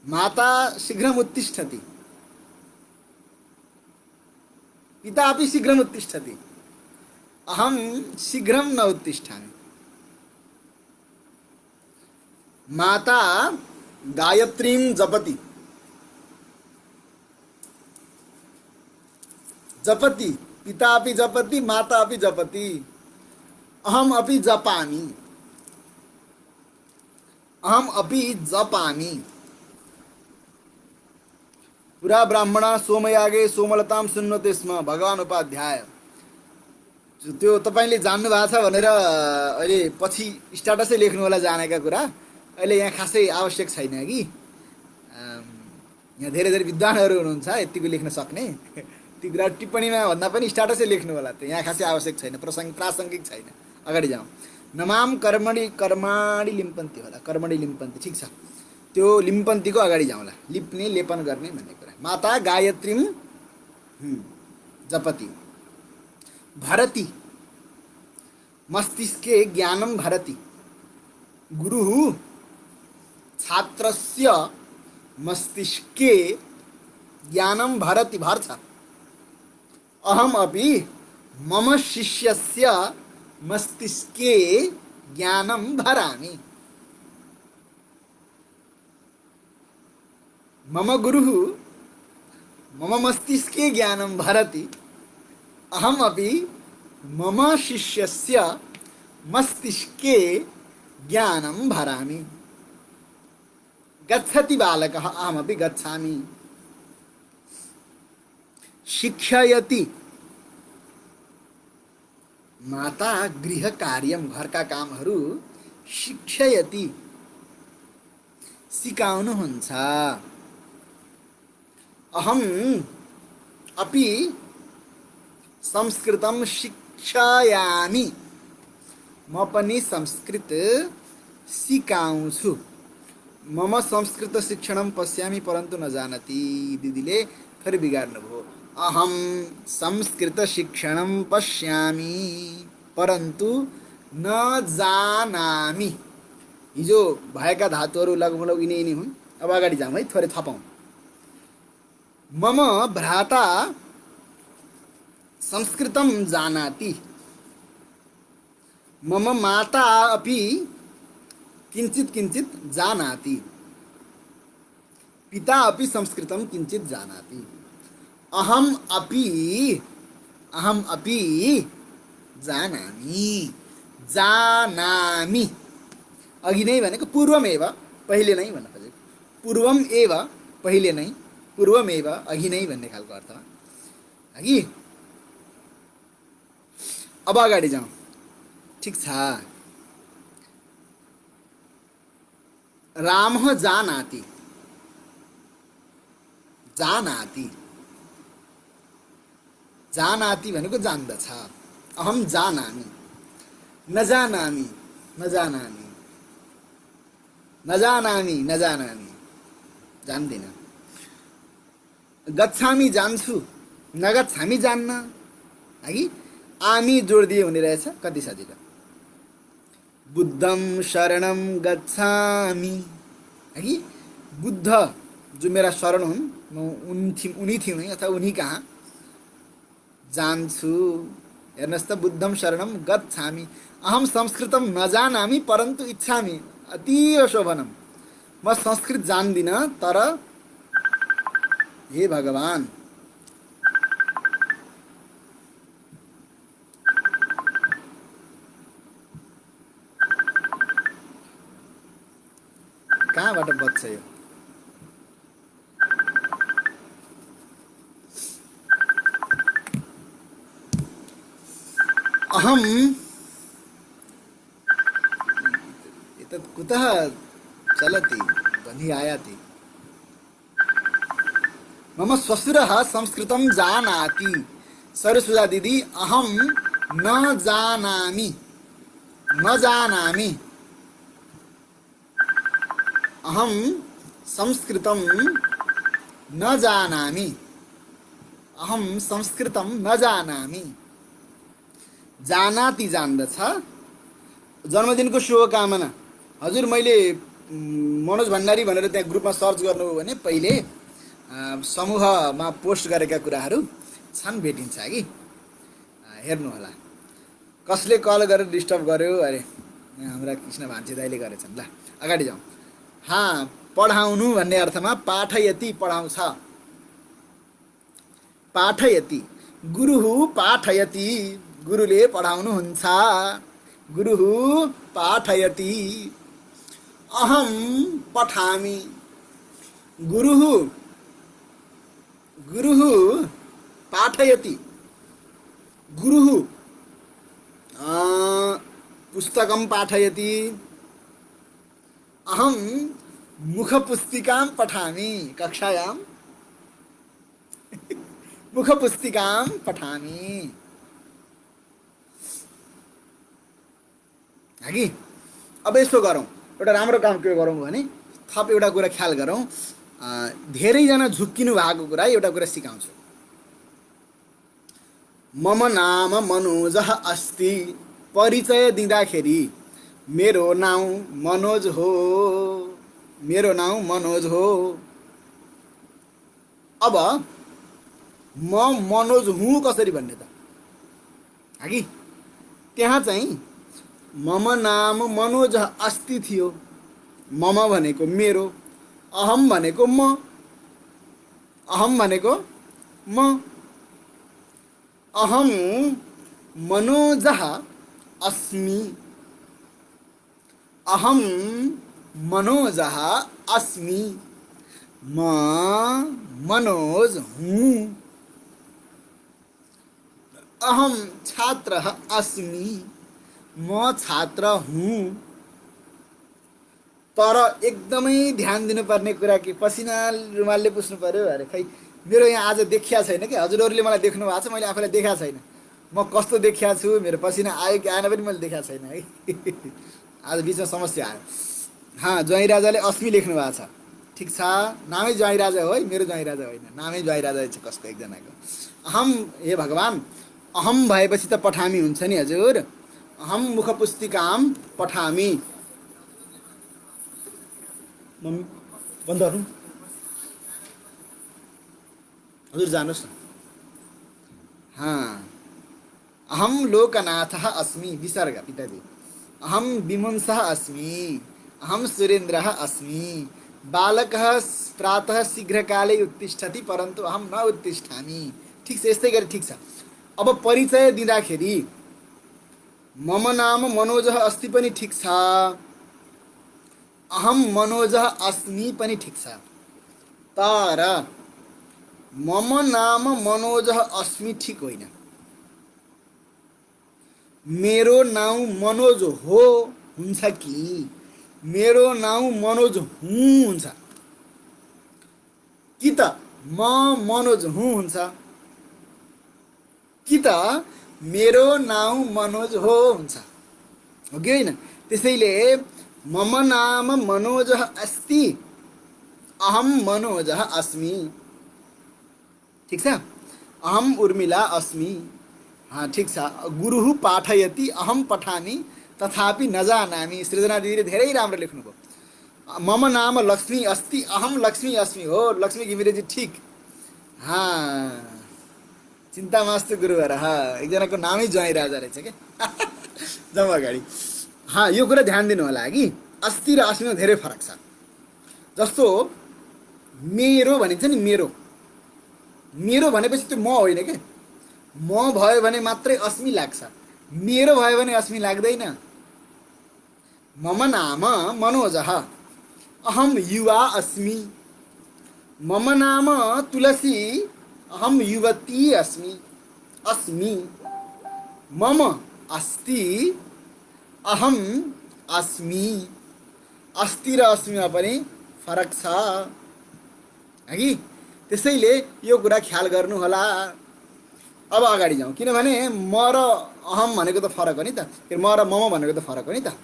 माता शीघ्रम उत्तिष्ठति, पिता अपि शीघ्रम उत्तिष्ठति, अहम शीघ्रम न उत्तिष्ठामि। माता गायत्रीं जपति, जपति, पिता अपि जपति, माता अपि जपति, अहम अपि जपामि, अहम अपि जपामि। पुरा ब्राह्मण सोमयागे सोमलताम सुन्नते स्म, भगवान उपाध्याय। त्यो तपाईले जान्नु भएको छ भनेर अहिले पछि स्ट्याटसै लेख्नु होला जानेका कुरा, अहिले यहाँ खासै आवश्यक छैन कि। यहाँ धेरै धेरै विद्वानहरू हुनुहुन्छ यतिको लेख्न सक्ने, ती कुरा टिप्पणीमा भन्दा पनि स्ट्याटसै लेख्नु होला, त्यो यहाँ खासै आवश्यक छैन, प्रासङ्गिक छैन। अगाडि जाउँ। नमाम कर्मणि, कर्माणि लिम्पन्ति होला, कर्मणि लिम्पन्ति, ठिक छ। त्यो लिम्पन्तीको अगाडि जाउँला, लिप्ने लेपन गर्ने भन्ने कुरा। माता गायत्रीं जपति, भरति मस्तिष्के ज्ञानं भरति, गुरुः छात्रस्य मस्तिष्के ज्ञानं भरति, भर्छ। अहम अपि मम शिष्यस्य मस्तिष्के ज्ञानं भरामि। मम गुरुः मम मस्तिष्के ज्ञानं भरति, अहम अपि मम शिष्यस्य मस्तिष्के ज्ञानं भरामि। गच्छति बालकः, अहमपि गच्छामि। शिक्षयति, माता गृह कार्यम, घरका कामहरू शिक्षयति, सिकाउनुहुन्छ। अहम अपि संस्कृतं शिक्षायामि, म पनि संस्कृत सिकाउँछु। मम संस्कृत शिक्षणं पश्यामि परन्तु न जानाति, दिदीले फेरि बिगार्नुभयो। अहम संस्कृत शिक्षणं पश्यामि परन्तु न जानामि। हिजो भएका धातुहरू लगभग यिनै यिनै हुन्। अब अगाडि जाउँ है, थोरै थपौँ। मम भ्राता संस्कृतं जानाति, मम माता अपि किञ्चित् किञ्चित् जानाति, पिता अपि संस्कृतं किञ्चित् जानाति। अहम अपि अहम अपि जानामि जानामि अघि नै भनेको पूर्वमेव पहिले नै भन्न खोजेको पूर्वम एव पहिले नै पूर्वमेव अघि नै भन्ने खालको अर्थमा हगि अब अगाडि जाउँ ठीक छ रामः जानाति जानाति जानाति भनेको जान्दछ अहम जानामि नजानामि नजानामि नजानामि नजानामि जान्दिन गच्छामि जान्छु नगच्छामि जान्न हगि आमी जोड दिए हुने रहेछ कति सजिलो बुद्धं शरणं गच्छामि हगि बुद्ध जो मेरा शरण हुन् म उनी थियौँ है अथवा उनी कहाँ जान्छु हेर्नुहोस् त बुद्धं शरणं गच्छामि अहम संस्कृतं नजानामि परन्तु इच्छामि अतीव शोभनम म संस्कृत जान्दिन तर हे भगवान कहाँबाट बच्छ यो अहम एतत् कुतः चलति ध्वनिः आयाति मम श्वशुरः संस्कृतं जानाति सरस्वती दीदी अहम न जानामि न जानामि अहम संस्कृतं न जानामि अहम संस्कृतं न जानामि जानाति जान्दछ जन्मदिनको शुभकामना हजुर मैले मनोज भण्डारी भनेर त्यहाँ ग्रुपमा सर्च गर्नुभयो भने पहिले समूहमा पोस्ट गरेका कुराहरू छन् भेटिन्छ कि हेर्नु होला कसले कल गरेर डिस्टर्ब गर्यो अरे हाम्रा कृष्ण भान्से दाइले गरेछन् ल अगाडि जाउँ पढाउनु भन्ने अर्थमा पाठयति पढाउँछ पाठयति गुरुः पाठयति गुरुले पढाउनुहुन्छ गुरुः पाठयति अहम पठामि गुरुः गुरुः पाठयति गुरुः पुस्तकं पाठयति अहम मुखपुस्तिकां पठामि कक्षायां मुखपुस्तिकां पठामि हगि अब यसो गरौँ एउटा राम्रो काम के गरौँ भने थप एउटा कुरा ख्याल गरौँ धेरैजना झुक्किनु भएको कुरा एउटा कुरा सिकाउँछु मम नाम मनोजः अस्ति परिचय दिँदाखेरि मेरो नाउँ मनोज हो मेरो नाउँ मनोज हो अब म मनोज हुँ कसरी भन्ने त हगि त्यहाँ चाहिँ मम नाम मनोज अस्ति थियो मम भनेको मेरो अहम भनेको म अहम भनेको म अहम मनोजः अस्मि अहम मनोजः अस्मि म मनोज हूँ अहम छात्रः अस्मि म छात्र हूँ तर एकदमै ध्यान दिनुपर्ने कुरा कि पसिना रुमालले पुस्नु पर्यो अरे खै मेरो यहाँ आज देखिया छैन कि हजुरहरूले मलाई देख्नु भएको छ मैले आफूलाई देखाएको छैन म कस्तो देखिया छु मेरो पसिना आयो कि आएन पनि मैले देखाएको छैन है आज बिचमा समस्या आयो ज्वाइँ राजाले अस्मि लेख्नु भएको छ ठिक छ नामै ज्वाइँ राजा हो है मेरो ज्वाइँ राजा होइन नामै ज्वाइँ राजा छ कसको एकजनाको अहम हे भगवान् अहम भएपछि त पठामी हुन्छ नि हजुर अहम मुखपुस्तिकां पठामी बन्द गर्नु हजुर जानुहोस् न अहम लोकनाथः अस्मि विसर्ग पिताजी अहम विमंसः अस्मि अहम सुरेन्द्रः अस्मि बालकः प्रातः शीघ्रकाले उत्तिष्ठति परन्तु अहम न उत्तिष्ठामि। ठिक छ, यस्तै गरी ठिक छ। अब परिचय दिँदाखेरि मम नाम मनोजः अस्ति पनि ठिक छ, अहम मनोजः अस्मि पनि ठिक छ। तर मम नाम मनोजः अस्मि ठिक होइन। मेरो नाउँ मनोज हो हुन्छ कि मेरो नाउँ मनोज हुँ हुन्छ, कि त म मनोज हुँ हुन्छ, कि त मेरो नाउँ मनोज हो हुन्छ, हो कि होइन? त्यसैले मम नाम मनोजः अस्ति, अहम मनोजः अस्मि। ठिक छ? अहम उर्मिला अस्मि। हाँ, ठिक छ। गुरुः पाठयति अहम पठामि तथापि न जानामि। सृजना दिदीले धेरै राम्रो लेख्नुभयो। मम नाम लक्ष्मी अस्ति, अहम लक्ष्मी अस्मि। हो लक्ष्मी घिमिरेजी, ठिक। हाँ, चिन्ता मास्तु गुरुवर। हाँ, एकजनाको नामै ज्वाइँ राजा रहेछ क्या। जाउँ अगाडि। हाँ, यो कुरा ध्यान दिनु होला कि अस्ति र अस्मिमा धेरै फरक छ। जस्तो मेरो भनिन्छ नि, मेरो मेरो भनेपछि त्यो म होइन के। म भयो भने मात्रै अस्मि लाग्छ, मेरो भयो भने अस्मि लाग्दैन। मम नाम मनोजः, अहम युवा अस्मि। मम नाम तुलसी, अहम युवती अस्मि। अस्मि। मम अस्ति, अहम अस्मि। अस्ति र अस्मिमा पनि फरक छ, है? त्यसैले यो कुरा ख्याल गर्नु होला। अब अगाडि जाउँ, किनभने म र अहम भनेको त फरक हो नि त, म र मम भनेको त फरक हो नि त।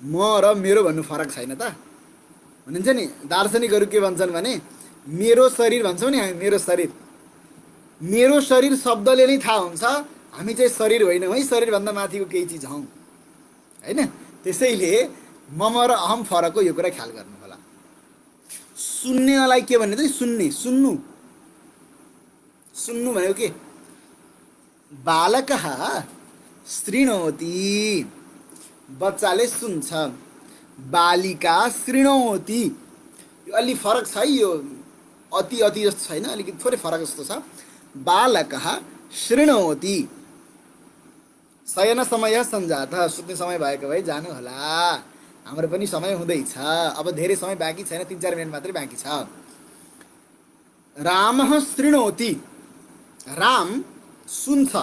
म र मेरो भन्नु फरक छैन त। भनिन्छ नि, दार्शनिकहरू के भन्छन् भने मेरो शरीर भन्छौँ नि हामी, मेरो शरीर, मेरो शरीर शब्दले नै थाहा हुन्छ हामी चाहिँ शरीर होइनौँ है, शरीरभन्दा माथिको केही चिज हौँ, होइन? त्यसैले मम र अहम फरक हो, यो कुरा ख्याल गर्नु होला। सुन्नेलाई के भन्ने त, सुन्ने, सुन्नु, सुन्नु भनेको के? बालकः शृणोति, बच्चाले सुन्छ। बालिका शृणोति, यो अलि फरक छ है, यो अति अति जस्तो छैन, अलिकति थोरै फरक जस्तो छ। बालकः शृणोति। शयन समय सञ्जातः, सुत्ने समय भएको भए जानु होला। हाम्रो पनि समय हुँदैछ, अब धेरै समय बाँकी छैन, 3-4 मिनट मात्रै बाँकी छ। रामः शृणोति, राम सुन्छ।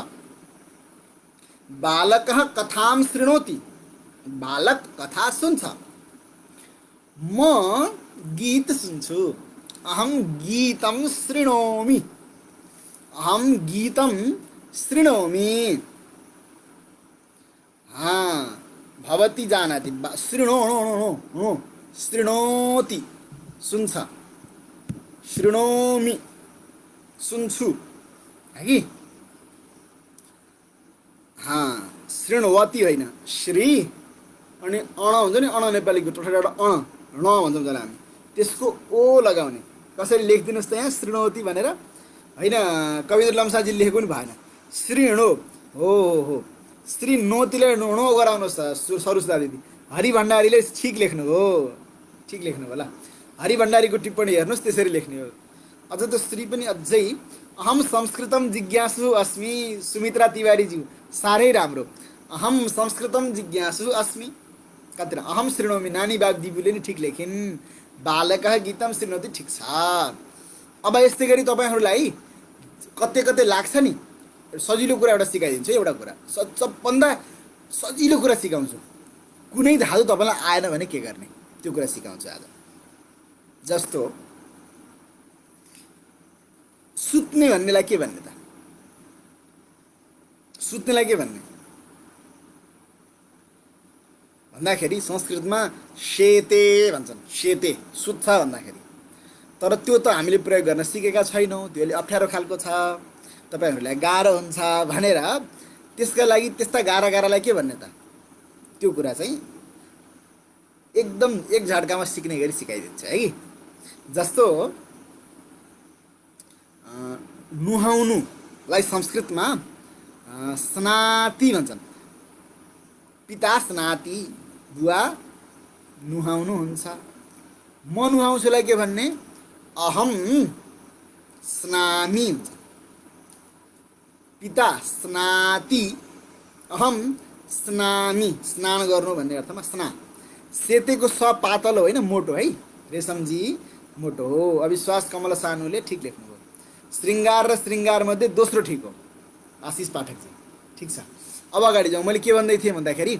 बालकः कथां शृणोति, बालक कथा सुन्छ। म गीत सुन्छु, अहम गीतं शृणोमि। अहम गीतं शृणोमि। हाँ, भवती जानाति, शृणोति, सुन्छ। शृणोमि, सुन्छु, है कि? हाँ, शृणवती होइन, श्री अनि अण हुन्छ नि, अण नेपालीको टोटल एउटा अण, ण भन्छौँ जसलाई हामी, त्यसको ओ लगाउने। कसरी लेखिदिनुहोस् त यहाँ शृणवती भनेर, होइन? कविन्द्र लम्साजी लेखेको पनि भएन, शृणो हो। श्री नोतीले नो गराउनुहोस् त सरुस्ता दिदी। हरि भण्डारीले ठिक लेख्नु हो, ठिक लेख्नु होला। हरि भण्डारीको टिप्पणी हेर्नुहोस्, त्यसरी लेख्ने हो। अझ त श्री पनि अझै। अहम संस्कृतम जिज्ञासु अस्मि, सुमित्रा तिवारीज्यू, साह्रै राम्रो। अहम संस्कृतम जिज्ञासु अस्मि, कति अहम शृणोमि, नानी बाब दिबुले नि ठिक लेखिन्। बालकः गीतम शृणोति, ठिक छ। अब यस्तै गरी तपाईँहरूलाई कतै कतै लाग्छ नि, सजिलो कुरा एउटा सिकाइदिन्छु। एउटा कुरा, सबभन्दा सजिलो कुरा सिकाउँछु। कुनै धातु तपाईँलाई आएन भने के गर्ने, त्यो कुरा सिकाउँछु आज। जस्तो सुत्ने भन्नेलाई के भन्ने त? सुत्नेलाई के भन्ने भन्दाखेरि संस्कृतमा शेते भन्छन्, शेते, सुत्छ भन्दाखेरि। तर त्यो त हामीले प्रयोग गर्न सिकेका छैनौँ, त्यो अलि अप्ठ्यारो खालको छ, तपाईँहरूलाई गाह्रो हुन्छ भनेर त्यसका लागि त्यस्ता गाह्रालाई के भन्ने त? त्यो कुरा चाहिँ एकदम एक झट्कामा सिक्ने गरी सिकाइदिन्छ, है कि? जस्तो नुहाउनुलाई संस्कृतमा स्नाति भन्छन्। पिता स्नाति, बुवा नुहाउनु हुन्छ। म नुहाउँछुलाई के भन्ने? अहम स्नामि हुन्छ। पिता स्नाति, अहम स्नामि, स्नान गर्नु भन्ने अर्थमा स्ना। सेतेको स पातलो होइन, मोटो है। रेशमजी मोटो हो। अविश्वास कमल सानुले ठिक लेख्नुभयो। श्रृङ्गार र श्रृङ्गार मध्ये दोस्रो ठिक हो, आशिष पाठकजी। ठिक छ, अब अगाडि जाउँ। मैले के भन्दै थिएँ भन्दाखेरि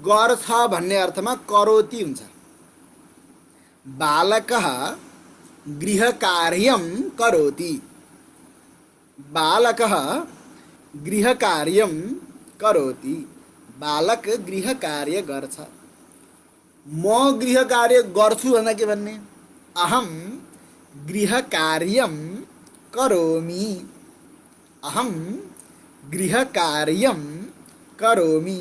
गर्छ भन्ने अर्थमा करोति हुन्छ। बालकः गृहकार्यं करोति। बालकः गृहकार्यं करोति। बालक गृहकार्य गर्छ। म गृहकार्य गर्छु भन्दा के भन्ने? अहम गृहकार्यं करोमि। अहम गृहकार्यं करोमि।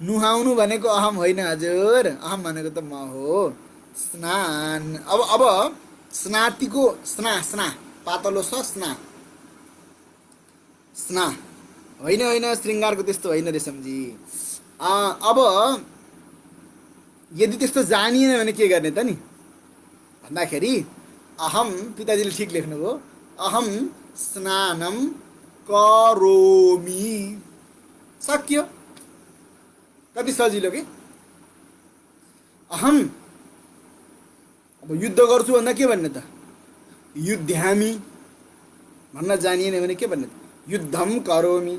नुहाउनु भनेको अहम होइन हजुर, अहम भनेको त म हो। स्नान, अब स्नातिको स्ना, स्ना पातलो स, स्ना, स्ना होइन होइन, श्रृङ्गारको त्यस्तो होइन रेशमजी। अब यदि त्यस्तो जानिएन भने के गर्ने त नि भन्दाखेरि अहम, पिताजीले ठिक लेख्नुभयो, अहम स्नानं करोमि। सक्यो। कति सजिलो के। अहम, अब युद्ध गर्छु भन्दा के भन्ने त? युद्ध्यामि भन्न जानिएन भने के भन्ने त? युद्धम करोमि,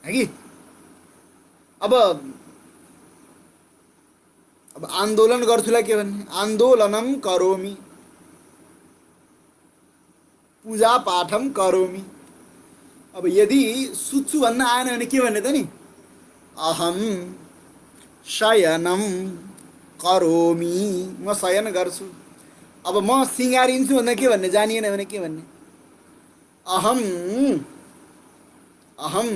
है कि? अब आन्दोलन गर्छुलाई के भन्ने? आन्दोलनम करोमि। पूजा पाठम करोमि। अब यदि सुत्छु भन्न आएन भने के भन्ने त नि? अहम शयनम करोमि, म शयन गर्छु। अब म सिँगारिन्छु भन्दा के भन्ने? जानिएन भने के भन्ने? अहम अहम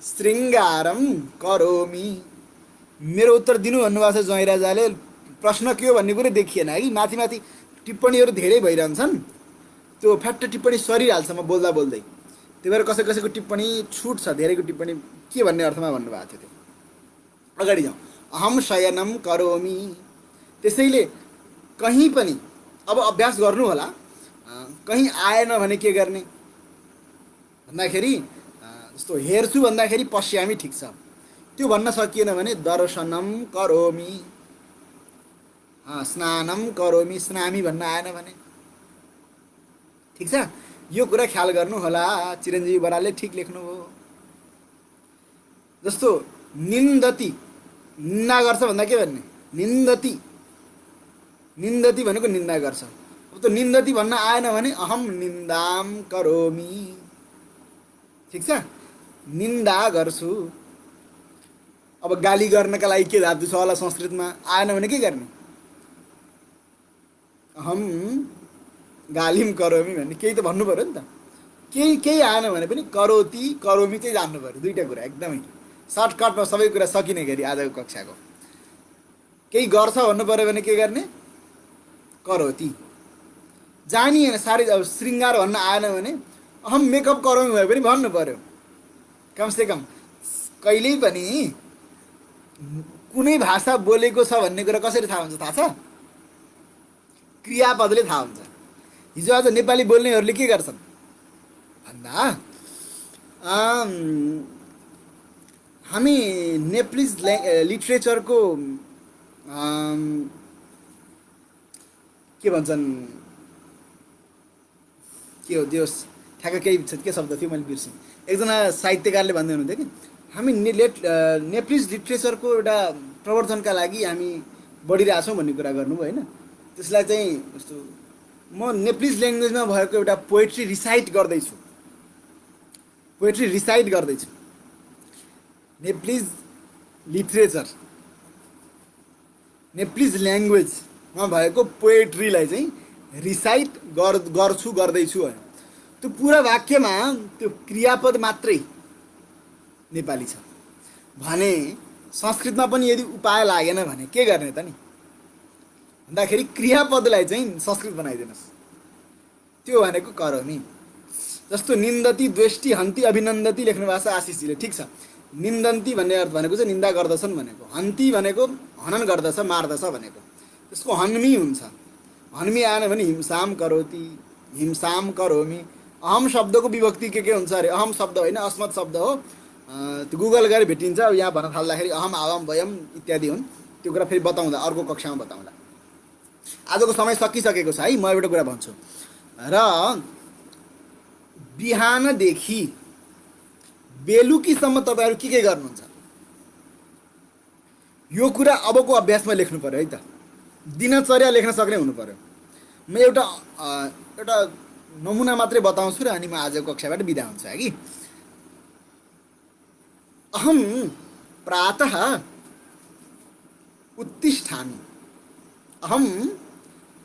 श्रृङ्गारम करोमि। मेरो उत्तर दिनु भन्नुभएको छ ज्वाइँ राजाले। प्रश्न के हो भन्ने कुरै देखिएन है। माथि माथि टिप्पणीहरू धेरै भइरहन्छन्, त्यो फ्याट्ट टिप्पणी सरिहाल्छ म बोल्दा बोल्दै। त्यही भएर कसै कसैको टिप्पणी छुट्छ, धेरैको टिप्पणी के भन्ने अर्थमा भन्नुभएको थियो त्यो। अगाडि जाउँ। अहम शयनम करोमि। त्यसैले कहीँ पनि अब अभ्यास गर्नु होला। कहीँ आएन भने के गर्ने भन्दाखेरि जस्तो हेर्छु भन्दाखेरि पश्यामि, ठिक छ। त्यो भन्न सकिएन भने दर्शनम करोमि। स्नानम करोमि, स्नामि भन्न आएन भने। ठिक छ, यो कुरा ख्याल गर्नु होला। चिरञ्जीवी बरालले ठिक लेख्नुभयो। जस्तो निन्दति, निन्दा गर्छ भन्दा के भन्ने? निन्दति। निन्दति भनेको निन्दा गर्छ। अब त निन्दति भन्न आएन भने अहम निन्दाम करोमि। ठिक छ, निन्दा गर्छु। अब गाली गर्नका लागि के धातु छ होला संस्कृतमा? आएन भने के गर्ने? अहम गालिम करोमि भन्ने केही त भन्नु पऱ्यो नि त। केही आएन भने पनि करोति करोमि चाहिँ जान्नु पऱ्यो। दुईवटा कुरा एकदमै सर्टकटमा सबै कुरा सकिने गरी आजको कक्षाको। केही गर्छ भन्नु पऱ्यो भने के गर्ने? करोति। जानिएन साह्रै, अब श्रृङ्गार भन्न आएन भने अहम मेकअप करोमि भए पनि भन्नु पऱ्यो। कमसेकम कहिल्यै पनि कुनै भाषा बोलेको छ भन्ने कुरा कसरी थाहा हुन्छ थाहा छ? क्रियापदले थाहा हुन्छ। हिजो आज नेपाली बोल्नेहरूले के गर्छन् भन्दा हामी नेप्लिज लिट्रेचरको के भन्छन्, के हो त्यो ठ्याक्क केही के शब्द थियो मैले बिर्सेँ। एकजना साहित्यकारले भन्दै हुनुहुन्थ्यो कि हामी नेप्लिज लिट्रेचरको एउटा प्रवर्धनका लागि हामी बढिरहेछौँ भन्ने कुरा गर्नुभयो होइन। त्यसलाई चाहिँ जस्तो म नेप्लिज ल्याङ्ग्वेजमा भएको एउटा पोएट्री रिसाइट गर्दैछु। पोएट्री रिसाइट गर्दैछु। नेप्लिज लिट्रेचर, नेप्लिज ल्याङ्ग्वेजमा भएको पोएट्रीलाई चाहिँ रिसाइट गर्छु गर्दैछु होइन। त्यो पुरा वाक्यमा त्यो क्रियापद मात्रै नेपाली छ भने संस्कृतमा पनि यदि उपाय लागेन भने के गर्ने त नि भन्दाखेरि क्रियापदलाई चाहिँ संस्कृत बनाइदिनुहोस्। त्यो भनेको करोमि। जस्तो निन्दति द्वेष्टि हन्ति अभिनन्दति लेख्नु भएको छ आशिषजीले। ठिक छ, निन्दन्ति भन्ने अर्थ भनेको चाहिँ निन्दा गर्दछन् भनेको, हन्ति भनेको हनन गर्दछ मार्दछ भनेको। त्यसको हन्मी हुन्छ। हन्मी आएन भने हिंसाम करोति, हिंसाम करोमि। अहम शब्दको विभक्ति के हुन्छ अरे? अहम शब्द होइन, अस्मत् शब्द हो। त्यो गुगल गरेर भेटिन्छ। यहाँ भन्न थाल्दाखेरि अहम आवाम वयम इत्यादि हुन्। त्यो कुरा फेरि बताउँदा, अर्को कक्षामा बताउँला। आजको समय सकिसकेको छ है। म एउटा कुरा भन्छु र बिहानदेखि बेलुकीसम्म तपाईँहरू के गर्नुहुन्छ यो कुरा अबको अभ्यासमा लेख्नु पर्यो है त। दिनचर्या लेख्न सक्ने हुनु पर्यो। म एउटा नमुना मात्रै बताउँछु र अनि म आजको कक्षाबाट बिदा हुन्छु है कि। अहम प्रातः उत्तिष्ठामि, अहम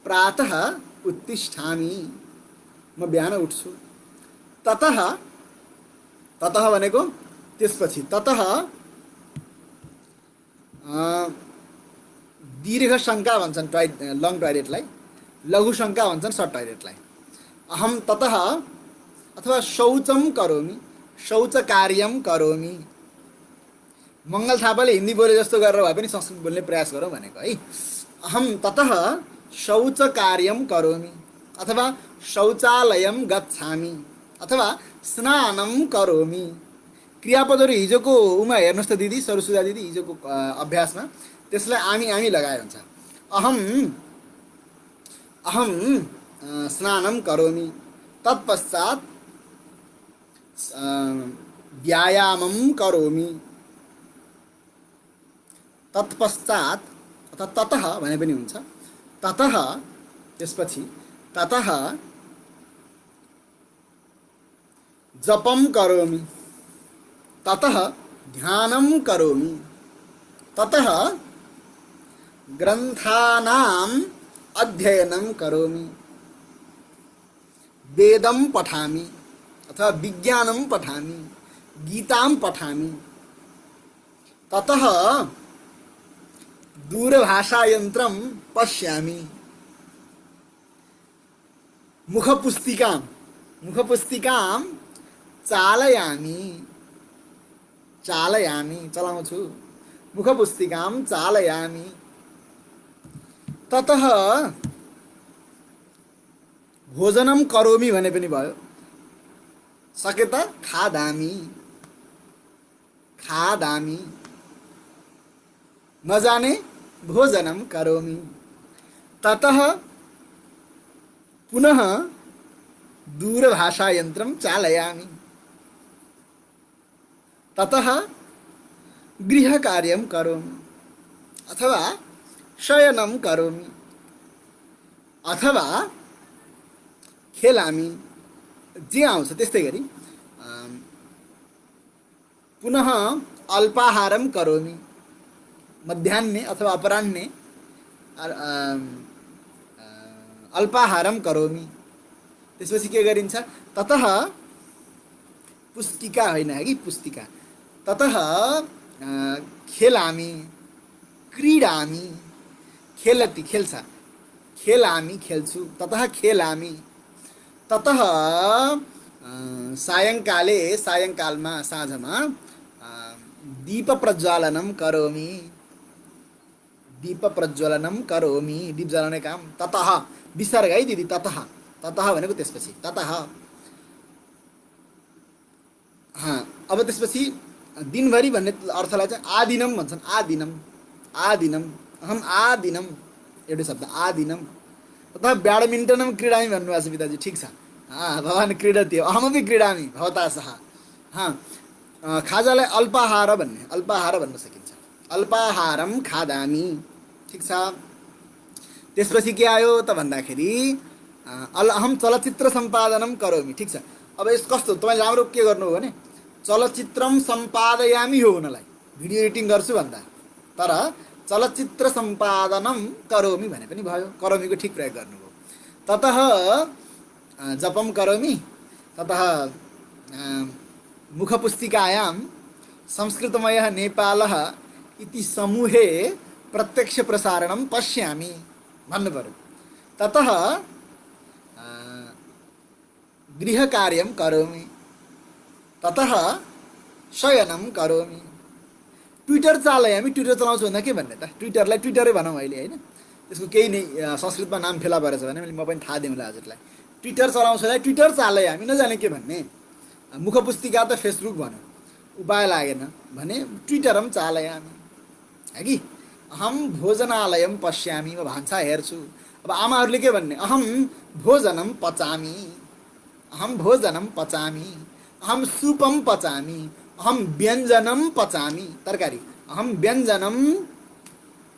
प्रातः उत्तिष्ठामि, म बिहान उठ्छु। ततः, ततः भनेको त्यसपछि, ततः दीर्घ शङ्का भन्छन् लङ टोयलेटलाई, लघु शङ्का भन्छन् सर्ट टोयलेटलाई। अहम ततः अथवा शौचम करोमि, शौच कार्यम करोमि। मङ्गल थापाले हिन्दी बोले जस्तो गरेर भए पनि संस्कृत बोल्ने प्रयास गरौँ भनेको है। अहम ततः शौच कार्यम करोमि अथवा शौचालयम गच्छामि अथवा स्नानं करोमि। क्रियापदहरू हिजोको उमा हेर्नुहोस् त दिदी, सरस्वती दिदी, हिजोको अभ्यासमा त्यसलाई आमी आमी लगाए हुन्छ। अहम अहम स्नानं करोमि, तत्पश्चात् व्यायामं करोमि, तत्पश्चात् अथवा ततः भने पनि हुन्छ। ततः त्यसपछि, ततः जपं करोमि, ततः ध्यानं करोमि, ततः ग्रन्थानाम् अध्ययनं करोमि, वेदं पठामि अथवा विज्ञानं पठामि, गीतां पठामि, ततः दूरभाषायन्त्रं पश्यामि, मुखपुस्तिकां मुखपुस्तिकां चालयामि, चालयामि चलाउँछु, मुखपुस्तिकां चालयामि, ततः भोजनं करोमि भने पनि भयो। सके त खादामि, खादामि, नजाने भोजनं करोमि, ततः पुनः दूरभाषायन्त्रं चालयामि, ततः गृहकार्यं करोमि अथवा शयनं करोमि अथवा खेलामि। जे आउँछ त्यस्तै गरी पुनः अल्पाहारं करोमि, मध्याह्ने अथवा अपराह्ने अल्पाहारं करोमि। त्यसपछि के गरिन्छ? ततः पुस्तिका होइन है कि पुस्तिका, ततः खेलामि, क्रीडामि, खेलति खेल्छ, खेलामि खेल्छु, ततः खेलामि, ततः सायङ्काले सायङ्कालमा साँझमा दीप प्रज्वालनं करोमि, दीप प्रज्वलनं करोमि, दीप जलाउने काम। ततः विसर्ग है दिदी, ततः, ततः भनेको त्यसपछि, ततः। अब त्यसपछि दिनभरि भन्ने अर्थलाई चाहिँ आदिनं भन्छन्, आदिनं, आदिनं, अहम आदिनं, एउटै शब्द आदिनं। तथा ब्याडमिन्टनं क्रीडामि भन्नुभएको छ पिताजी, ठिक छ। भवान् क्रीडति हो, अहमपि क्रीडामि भवता सह। खाजालाई अल्पाहार भन्ने, अल्पाहार भन्न सकिन्छ, अल्पाहारं खादामि, ठिक छ। त्यसपछि के आयो त भन्दाखेरि अहम चलचित्र सम्पादनं करोमि, ठिक छ। अब यस कस्तो तपाईले राम्रो के गर्नु हो भने चलचित्रम सम्पादयामि हो हुनलाई, भिडियो एडिटिङ गर्छु भन्दा, तर चलचित्र सम्पादनं करोमि भने पनि भयो, करोमीको ठिक प्रयोग गर्नुभयो। ततः जपं करोमि, ततः मुखपुस्तिकायां संस्कृतमयः नेपालः इति समूहे प्रत्यक्ष प्रसारणं पश्यामि भन्नु पर्यो। ततः गृहकार्यं करोमि, ततः शयनं करोमि, ट्विटर चालयामि। ट्विटर चलाउँछु भन्दा के भन्ने त, ट्विटरलाई ट्विटरै भनौँ अहिले होइन। त्यसको केही नै संस्कृतमा नाम फेला परेछ भने म पनि थाहा दिउँला हजुरलाई। ट्विटर चलाउँछलाई ट्विटर चालै हामी नजाने के भन्ने, मुखपुस्तिका त फेसबुक भनौँ उपाय लागेन भने ट्विटर पनि चालै हामी है कि। अहम भोजनालयम पश्यामी, म भान्सा हेर्छु। अब आमाहरूले के भन्ने, अहम भोजनम पचामी, अहम भोजनम पचामी, अहम सुपम पचामी, अहम व्यञ्जनम पचामी, तरकारी, अहम व्यञ्जनम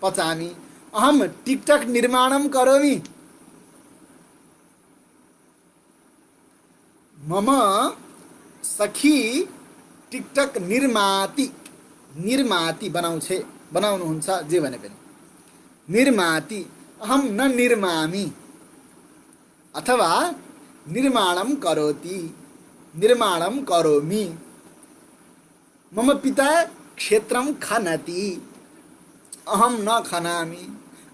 पचामी, अहम टिकटक निर्माणम करोमि, मम सखी टिकटक निर्माति, निर्माति बनाउनुहुन्छ जे भने पनि निर्माति, अहम न निर्मामि, अथवा निर्माणम करोति, निर्माणम करोमि, मम पिता क्षेत्रम खनति, अहम न खनामि,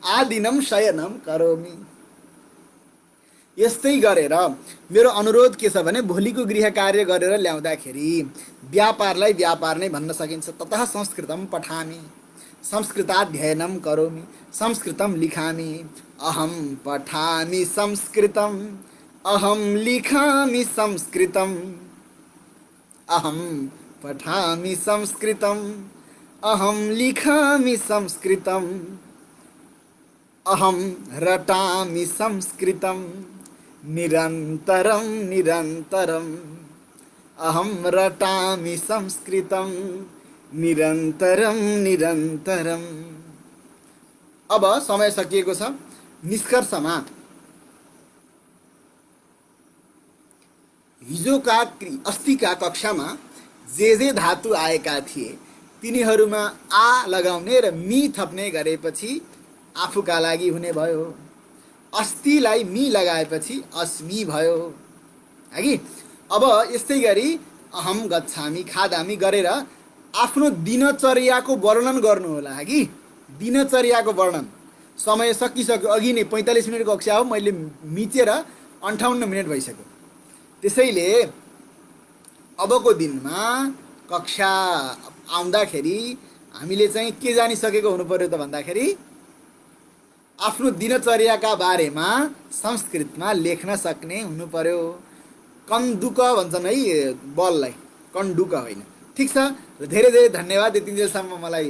आदिनम शयनम करोमि। यस्तै गरेर मेरो अनुरोध के छ भने भोलिको गृह कार्य गरेर ल्याउँदाखेरि व्यापारलाई व्यापार नै भन्न सकिन्छ। ततः संस्कृतम पठामि, संस्कृताध्ययनम करोमि, संस्कृतम लिखामि, अहम पठामि संस्कृतम, अहम लिखामि संस्कृतम, अहम पठामि संस्कृतम, अहम लिखामि संस्कृतम, अहम रटामि संस्कृतम निरन्तरं निरन्तरं, अहम रटामि संस्कृतम निरन्तरं निरन्तरं। अब समय सकिएको छ। निष्कर्षमा हिजोका अस्तिका कक्षामा जे धातु आएका थिए तिनीहरूमा आ लगाउने र मी थप्ने गरेपछि आफूका लागि हुने भयो। अस्तिलाई मी लगाएपछि अस्मि भयो है कि। अब यस्तै गरी अहम गच्छामि खादामि गरेर आफ्नो दिनचर्याको वर्णन गर्नु होला है कि। दिनचर्याको वर्णन समय सकिसक्यो, अघि नै 45 मिनटको कक्षा हो, मैले मिचेर 58 मिनट भइसक्यो। त्यसैले अबको दिनमा कक्षा आउँदाखेरि हामीले चाहिँ के जानिसकेको हुनु पर्यो त भन्दाखेरि आफ्नो दिनचर्याका बारेमा संस्कृतमा लेख्न सक्ने हुनु पर्यो। कन्दुक भन्छन् है बललाई, कन्दुक होइन। ठिक छ, धेरै धेरै धन्यवाद। यतिन्जेलसम्म मलाई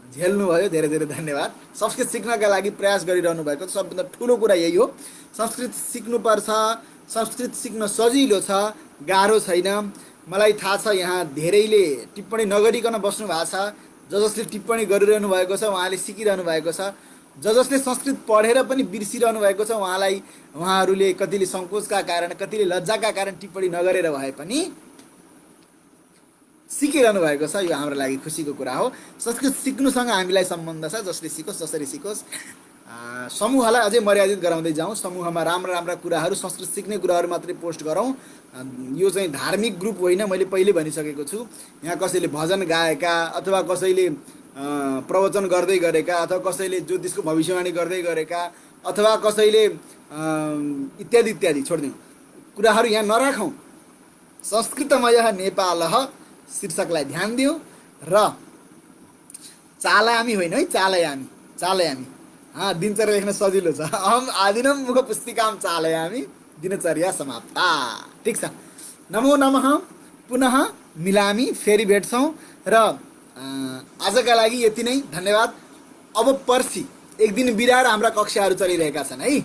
झेल्नुभयो, धेरै धेरै धन्यवाद। संस्कृत सिक्नका लागि प्रयास गरिरहनु भएको सबभन्दा ठुलो कुरा यही हो। संस्कृत सिक्नुपर्छ, संस्कृत सिक्न सजिलो छ, गाह्रो छैन। मलाई थाहा छ यहाँ धेरैले टिप्पणी नगरिकन बस्नु भएको छ। जसले टिप्पणी गरिरहनु भएको छ उहाँले सिकिरहनु भएको छ। जसले संस्कृत पढेर पनि बिर्सिरहनु भएको छ उहाँहरूले कतिले सङ्कोचका कारण, कतिले लज्जाका कारण टिप्पणी नगरेर भए पनि सिकिरहनु भएको छ। यो हाम्रो लागि खुसीको कुरा हो। संस्कृत सिक्नुसँग हामीलाई सम्बन्ध छ। जसले सिकोस्, जसरी सिकोस्। समूहलाई अझै मर्यादित गराउँदै जाउँ। समूहमा राम्रा राम्रा कुराहरू, संस्कृत सिक्ने कुराहरू मात्रै पोस्ट गरौँ। यो चाहिँ धार्मिक ग्रुप होइन, मैले पहिले भनिसकेको छु। यहाँ कसैले भजन गाएका अथवा कसैले प्रवचन गर्दै गरेका अथवा कसैले ज्योतिषको भविष्यवाणी गर्दै गरेका अथवा कसैले इत्यादि इत्यादि छोडिदिउँ कुराहरू यहाँ नराखौँ। संस्कृतमय नेपालः शीर्षकलाई ध्यान दिउँ र चालामी होइन है, चालयामी, चालयामी। दिनचर्या लेख्न सजिलो छ। अहम आदिनम मुख पुस्तिकाम चालयामी, दिनचर्या समाप्ता। ठिक छ, नमो नमः। पुनः मिलामी, फेरि भेट्छौँ र आजका लागि यति नै, धन्यवाद। अब पर्सि एक दिन बिराएर हाम्रा कक्षाहरू चलिरहेका छन् है।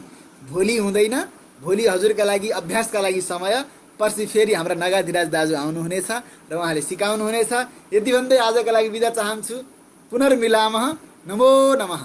भोलि हुँदैन, भोलि हजुरका लागि अभ्यासका लागि समय। पर्सि फेरि हाम्रा नगाधिराज दाजु आउनुहुनेछ र उहाँले सिकाउनुहुनेछ। यति भन्दै आजका लागि बिदा चाहन्छु। पुनर्मिलामः। नमो नमः।